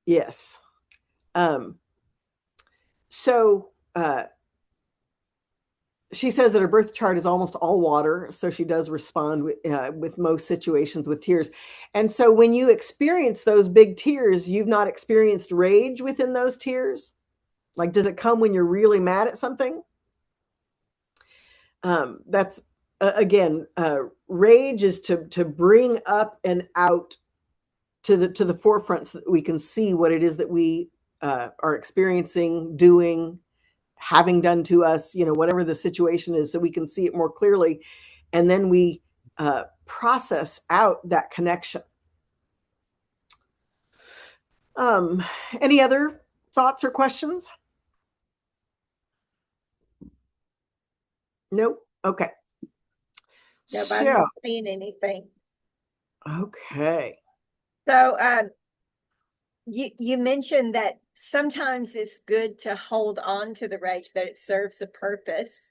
Yes. So she says that her birth chart is almost all water, so she does respond with most situations with tears. And so when you experience those big tears, you've not experienced rage within those tears. Like, does it come when you're really mad at something? That's again, rage is to bring up and out to the forefront so that we can see what it is that we are experiencing, doing, having done to us, whatever the situation is, so we can see it more clearly. And then we process out that connection. Any other thoughts or questions? Nope. Okay. No, I'm not seeing anything. Okay. So you mentioned that sometimes it's good to hold on to the rage, that it serves a purpose,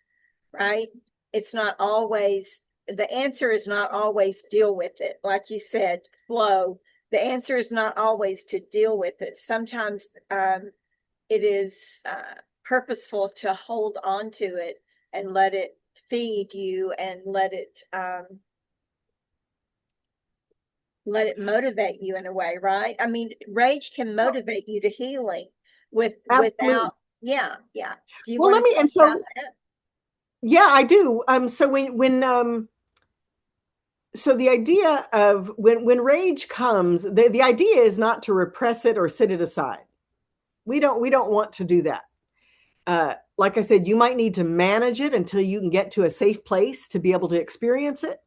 right? It's not always, the answer is not always deal with it. Like you said, flow. The answer is not always to deal with it. Sometimes it is purposeful to hold on to it and let it feed you and let it motivate you in a way, right? I mean, rage can motivate you to healing without, yeah. Do you well, want let to me, talk and so, about that? yeah, I do. So so the idea of when rage comes, the idea is not to repress it or sit it aside. We don't want to do that. Like I said, you might need to manage it until you can get to a safe place to be able to experience it.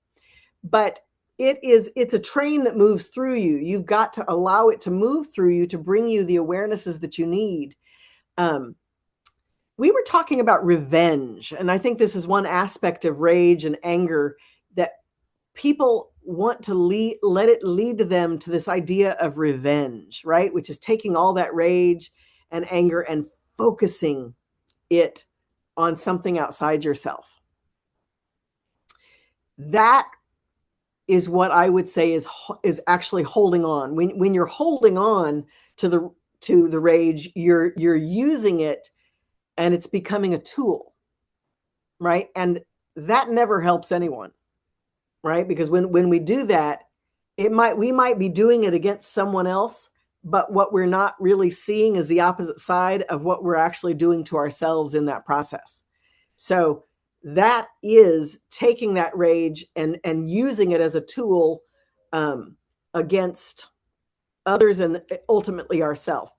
But it's a train that moves through you. You've got to allow it to move through you to bring you the awarenesses that you need. We were talking about revenge, and I think this is one aspect of rage and anger that people want to let it lead them to this idea of revenge, right? Which is taking all that rage and anger and focusing it on something outside yourself. That is what I would say is actually holding on. When you're holding on to the rage, you're using it and it's becoming a tool, right? And that never helps anyone, right? Because when we do that, we might be doing it against someone else, but what we're not really seeing is the opposite side of what we're actually doing to ourselves in that process. So that is taking that rage and using it as a tool against others and ultimately ourselves.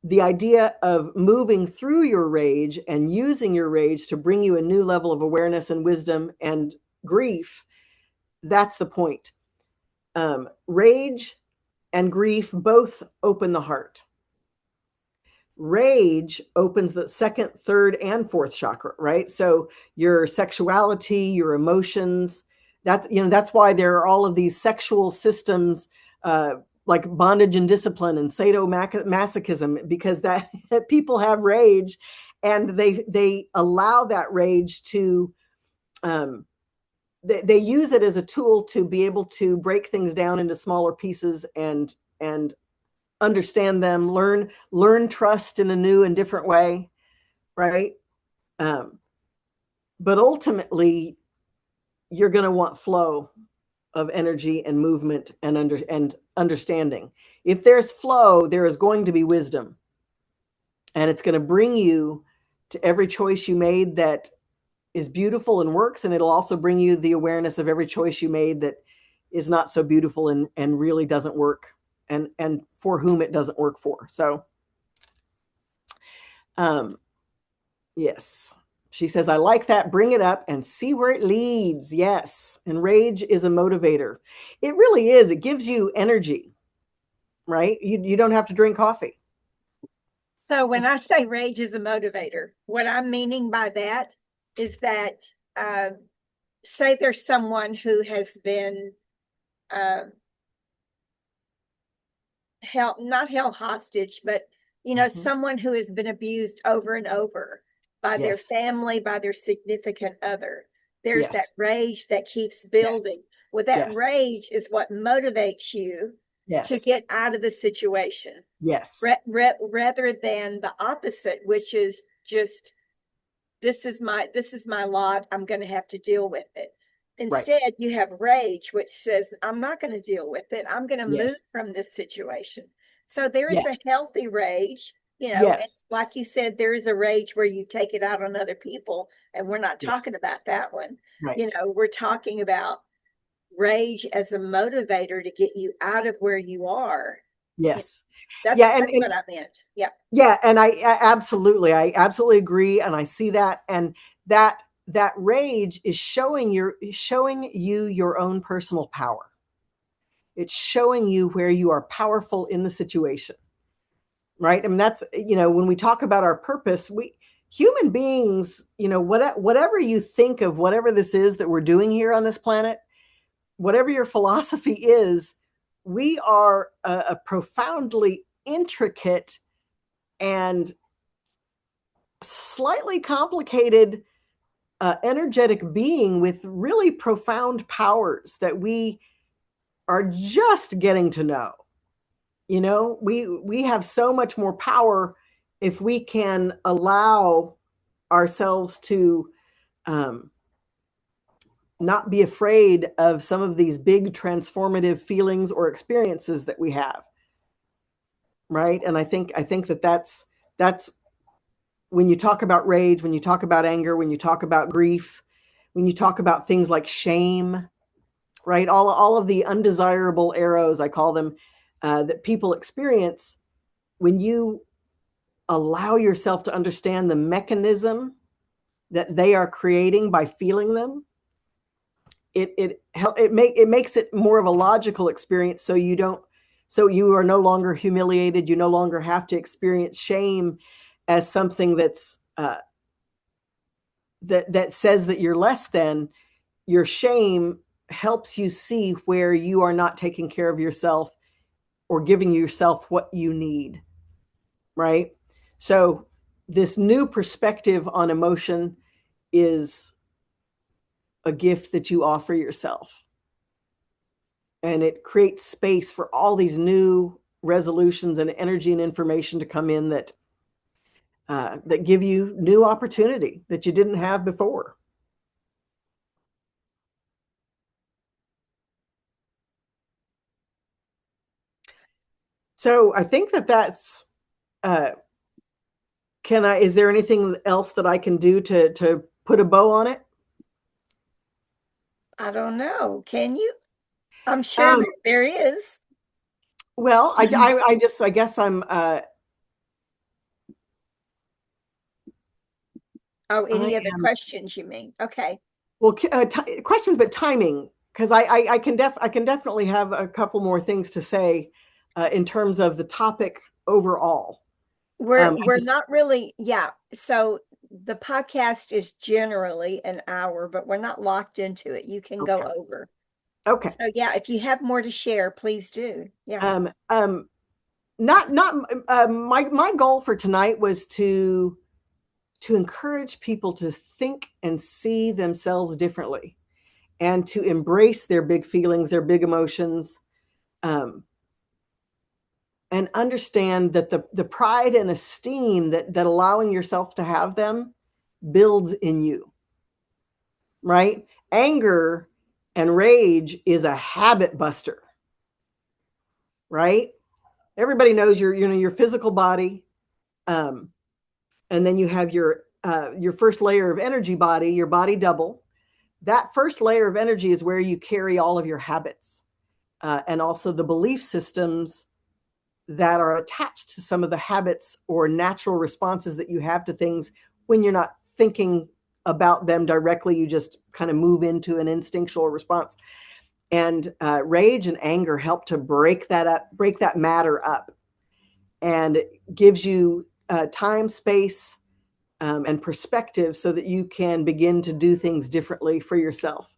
The idea of moving through your rage and using your rage to bring you a new level of awareness and wisdom and grief, that's the point. Rage and grief both open the heart. Rage opens the second, third, and fourth chakra, right? So your sexuality, your emotions, that's why there are all of these sexual systems, like bondage and discipline and sadomasochism, because that people have rage, and they allow that rage to, they use it as a tool to be able to break things down into smaller pieces and understand them, learn trust in a new and different way, right? But ultimately, you're going to want flow of energy and movement and understanding. If there's flow, there is going to be wisdom, and it's going to bring you to every choice you made that is beautiful and works, and it'll also bring you the awareness of every choice you made that is not so beautiful and really doesn't work, and for whom it doesn't work for. So yes, she says, I like that. Bring it up and see where it leads. Yes. And rage is a motivator. It really is. It gives you energy, right? You don't have to drink coffee. So when I say rage is a motivator, what I'm meaning by that is that, say there's someone who has been not held hostage, but someone who has been abused over and over by their family, by their significant other. There's that rage that keeps building. Well, that rage is what motivates you to get out of the situation. Yes. Rather than the opposite, which is just, this is my lot. I'm going to have to deal with it. Instead, you have rage, which says, I'm not going to deal with it. I'm going to move from this situation. So there is a healthy rage, and like you said, there is a rage where you take it out on other people. And we're not talking about that one. Right. We're talking about rage as a motivator to get you out of where you are. Yes. That's what I meant. Yeah. Yeah. And I absolutely agree. And I see that. And that rage is showing you your own personal power. It's showing you where you are powerful in the situation, right? I mean, that's, when we talk about our purpose, human beings, whatever you think of, whatever this is that we're doing here on this planet, whatever your philosophy is, we are a profoundly intricate and slightly complicated energetic being with really profound powers that we are just getting to know. We have so much more power if we can allow ourselves to not be afraid of some of these big transformative feelings or experiences that we have. Right. And I think that's when you talk about rage, when you talk about anger, when you talk about grief, when you talk about things like shame, right? All of the undesirable arrows, I call them, that people experience, when you allow yourself to understand the mechanism that they are creating by feeling them, it makes it more of a logical experience. So you are no longer humiliated. You no longer have to experience shame as something that's that says that you're less than. Your shame helps you see where you are not taking care of yourself or giving yourself what you need, right? So this new perspective on emotion is a gift that you offer yourself. And it creates space for all these new resolutions and energy and information to come in that give you new opportunity that you didn't have before. So I think that's, is there anything else that I can do to put a bow on it? I don't know. Can you? I'm sure there is. Well, I guess I'm, any other questions you mean? Okay. Well, questions, but timing, because I can definitely have a couple more things to say. in terms of the topic overall. We're not really, yeah. So the podcast is generally an hour, but we're not locked into it. You can go Okay. over. Okay. So yeah, if you have more to share, please do. Yeah. My goal for tonight was to encourage people to think and see themselves differently, and to embrace their big feelings, their big emotions, and understand that the pride and esteem that allowing yourself to have them builds in you, right? Anger and rage is a habit buster, right? Everybody knows your physical body, and then you have your first layer of energy body, your body double. That first layer of energy is where you carry all of your habits, and also the belief systems that are attached to some of the habits or natural responses that you have to things when you're not thinking about them directly. You just kind of move into an instinctual response. And rage and anger help to break that matter up, and gives you time, space, and perspective so that you can begin to do things differently for yourself.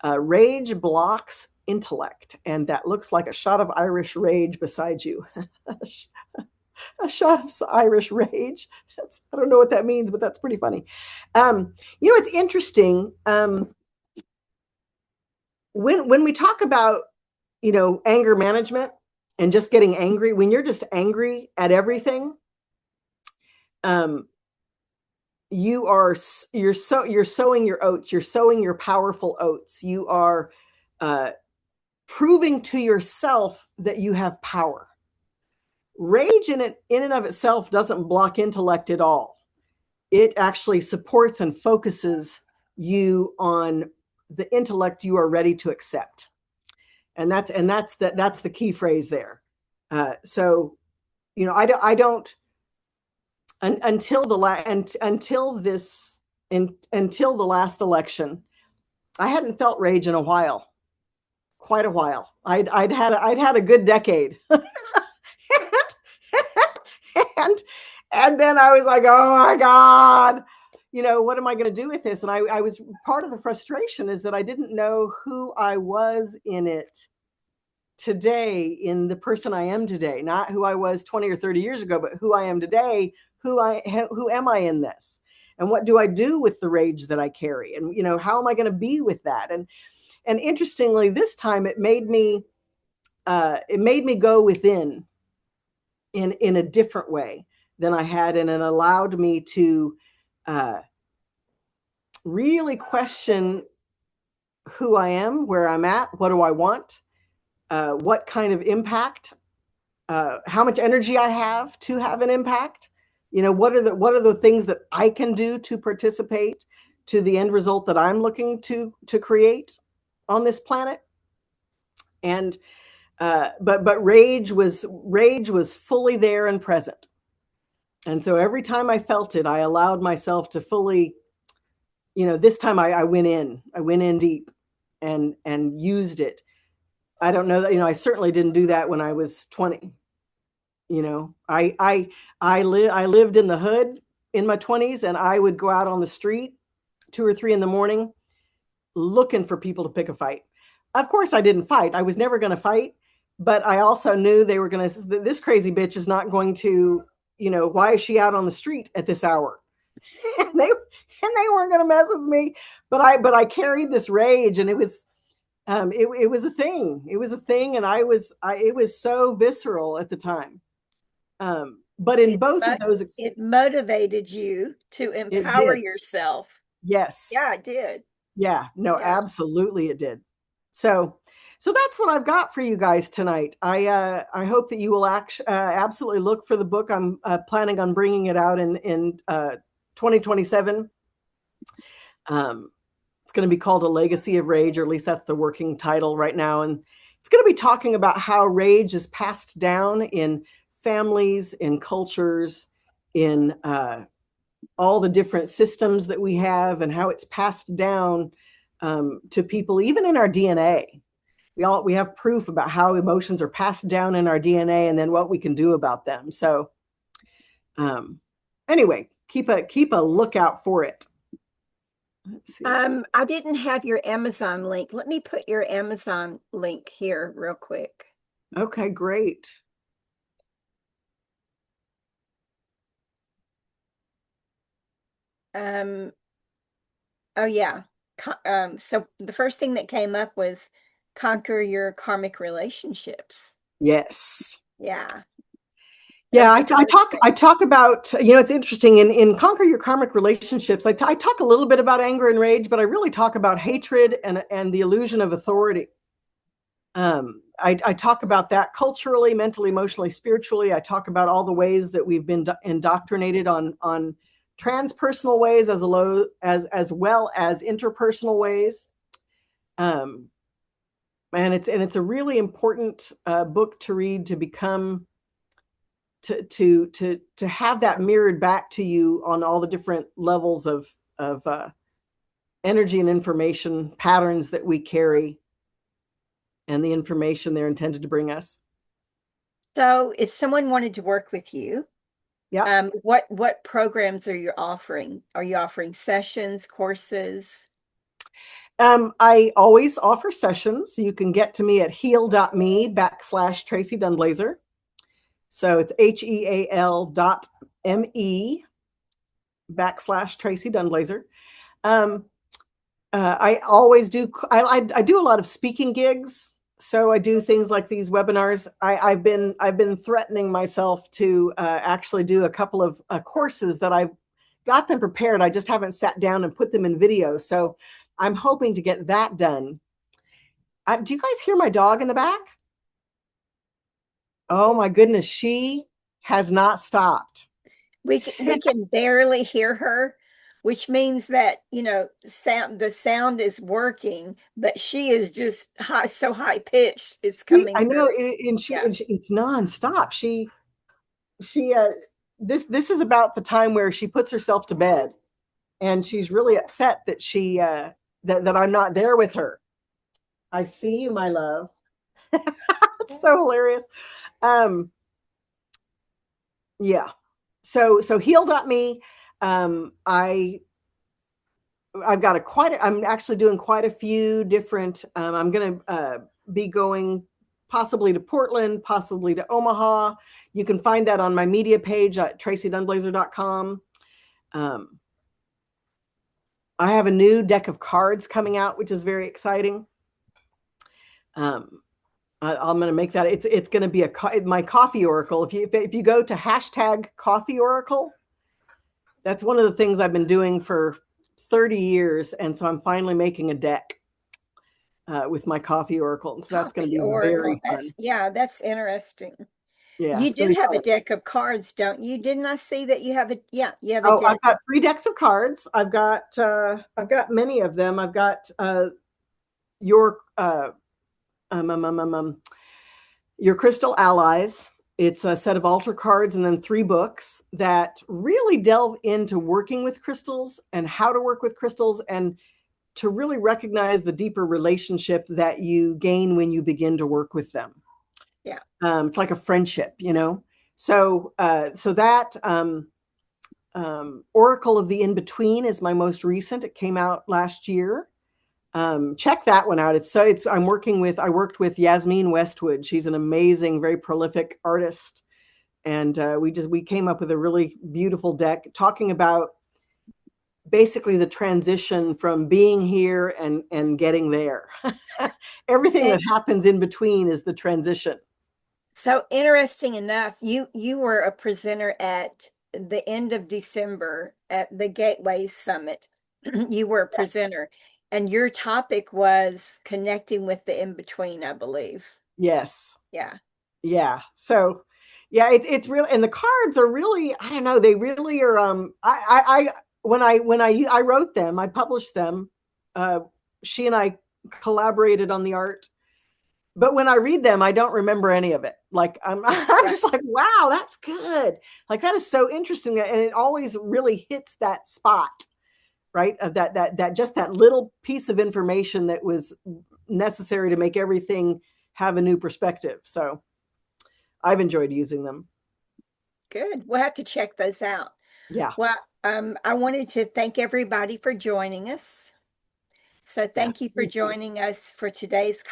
Rage blocks intellect, and that looks like a shot of Irish rage beside you. A shot of Irish rage. I don't know what that means, but that's pretty funny. It's interesting. When we talk about, anger management and just getting angry, when you're just angry at everything, you're sowing your oats. You're sowing your powerful oats. You are proving to yourself that you have power. Rage in and of itself doesn't block intellect at all. It actually supports and focuses you on the intellect you are ready to accept. And that's the key phrase there. So, I don't until the last election, I hadn't felt rage in a while. Quite a while. I'd had a good decade. and then I was like, oh my God, what am I going to do with this? And I was, part of the frustration is that I didn't know who I was in it today, in the person I am today, not who I was 20 or 30 years ago, but who I am today. Who am I in this? And what do I do with the rage that I carry? And, how am I going to be with that? And interestingly, this time it made me go within in a different way than I had, and it allowed me to really question who I am, where I'm at, what do I want, what kind of impact, how much energy I have to have an impact. What are the things that I can do to participate to the end result that I'm looking to create on this planet. And but rage was fully there and present. And so every time I felt it, I allowed myself to fully, this time I went in deep and used it. I don't know that, I certainly didn't do that when I was 20. I lived in the hood in my 20s, and I would go out on the street 2 or 3 in the morning looking for people to pick a fight. Of course, I didn't fight. I was never going to fight, but I also knew they were going to, this crazy bitch is not going to, why is she out on the street at this hour? and they weren't going to mess with me, but I carried this rage, and it was a thing. It was a thing, and it was so visceral at the time. But in both of those, it motivated you to empower yourself. Yes. Yeah, it did. Yeah, no, yeah. Absolutely it did. So that's what I've got for you guys tonight. I hope that you will absolutely look for the book. I'm planning on bringing it out in 2027. It's going to be called A Legacy of Rage, or at least that's the working title right now. And it's going to be talking about how rage is passed down in families, in cultures, in all the different systems that we have, and how it's passed down to people, even in our DNA. we have proof about how emotions are passed down in our DNA and then what we can do about them. So anyway, keep a lookout for it. Let's see. I didn't have your Amazon link. Let me put your Amazon link here real quick. Okay, great. Oh yeah. So the first thing that came up was conquer your karmic relationships. Yes. Yeah. Yeah, That's the first thing. I talk about, it's interesting in Conquer Your Karmic Relationships. I talk a little bit about anger and rage, but I really talk about hatred and the illusion of authority. I talk about that culturally, mentally, emotionally, spiritually. I talk about all the ways that we've been indoctrinated on transpersonal ways as well as interpersonal ways. And it's a really important book to read to become to have that mirrored back to you on all the different levels of energy and information patterns that we carry and the information they're intended to bring us. So if someone wanted to work with you, Yeah. What programs are you offering? Are you offering sessions, courses? I always offer sessions. You can get to me at heal.me/Tracee Dunblaizer. So it's HEAL.me/Tracee Dunblaizer. I always do. I do a lot of speaking gigs. So I do things like these webinars. I've been threatening myself to actually do a couple of courses that I've got them prepared. I just haven't sat down and put them in video. So I'm hoping to get that done. Do you guys hear my dog in the back? Oh my goodness, she has not stopped. We can barely hear her, which means that, the sound is working, but she is just so high pitched. It's coming I know, through. Yeah. and it's nonstop. She this is about the time where she puts herself to bed, and she's really upset that she that I'm not there with her. I see you, my love. It's so hilarious. Yeah. So heal.me. I've got I'm actually doing quite a few different, I'm going to be going possibly to Portland, possibly to Omaha. You can find that on my media page at traceedunblaizer.com. I have a new deck of cards coming out, which is very exciting. I'm going to make that. It's going to be my coffee oracle. If you go to #coffee-oracle, that's one of the things I've been doing for 30 years, and so I'm finally making a deck with my coffee oracle. And so that's going to be very fun. That's interesting. Yeah, You do have a deck of cards, don't you? Didn't I see that you have a you have a deck? I've got 3 decks of cards. I've got many of them. I've got your crystal allies. It's a set of altar cards and then 3 books that really delve into working with crystals and how to work with crystals and to really recognize the deeper relationship that you gain when you begin to work with them. Yeah. It's like a friendship, So that Oracle of the In-Between is my most recent. It came out last year. Check that one out. I worked with Yasmin Westwood. She's an amazing, very prolific artist. And we came up with a really beautiful deck talking about basically the transition from being here and getting there. Everything that happens in between is the transition. So interesting enough, you were a presenter at the end of December at the Gateway Summit. You were a presenter. And your topic was connecting with the in-between, I believe. Yes. Yeah. Yeah. So yeah, it's real. And the cards are really, I don't know, they really are, when I wrote them, I published them, she and I collaborated on the art, but when I read them, I don't remember any of it. Like I'm just like, wow, that's good. Like that is so interesting. And it always really hits that spot, right? Of that just that little piece of information that was necessary to make everything have a new perspective. So I've enjoyed using them. Good. We'll have to check those out. Yeah. Well, I wanted to thank everybody for joining us. So Yeah. thank you for joining us for today's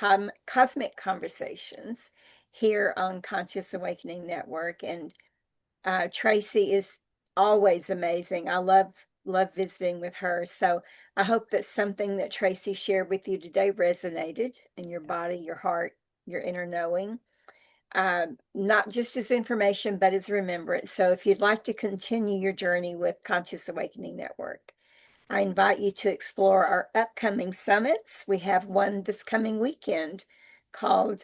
Cosmic Conversations here on Conscious Awakening Network. And Tracee is always amazing. I love visiting with her. So I hope that something that Tracee shared with you today resonated in your body, your heart, your inner knowing. Not just as information, but as remembrance. So if you'd like to continue your journey with Conscious Awakening Network, I invite you to explore our upcoming summits. We have one this coming weekend called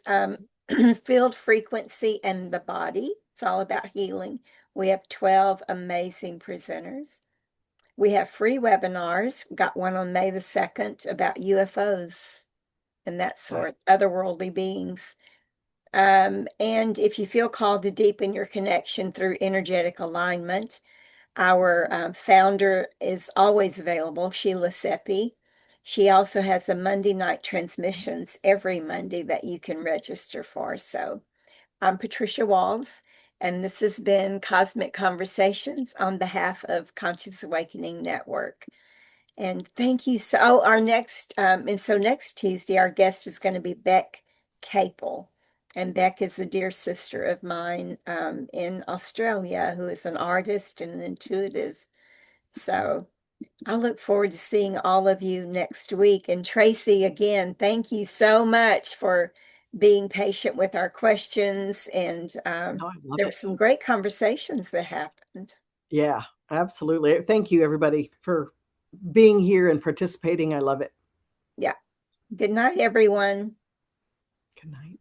Field Frequency and the Body. It's all about healing. We have 12 amazing presenters. We have free webinars. We got one on May the 2nd about UFOs and that sort, otherworldly beings. And if you feel called to deepen your connection through energetic alignment, our founder is always available, Sheila Seppi. She also has the Monday night transmissions every Monday that you can register for. So I'm Patricia Walls, and this has been Cosmic Conversations on behalf of Conscious Awakening Network. And thank you. So our next Tuesday, our guest is going to be Beck Capel. And Beck is a dear sister of mine in Australia who is an artist and an intuitive. So I look forward to seeing all of you next week. And Tracee, again, thank you so much for being patient with our questions. And No, I love there were it. some great conversations that happened. Yeah, absolutely. Thank you, everybody, for being here and participating. I love it. Yeah. Good night, everyone. Good night.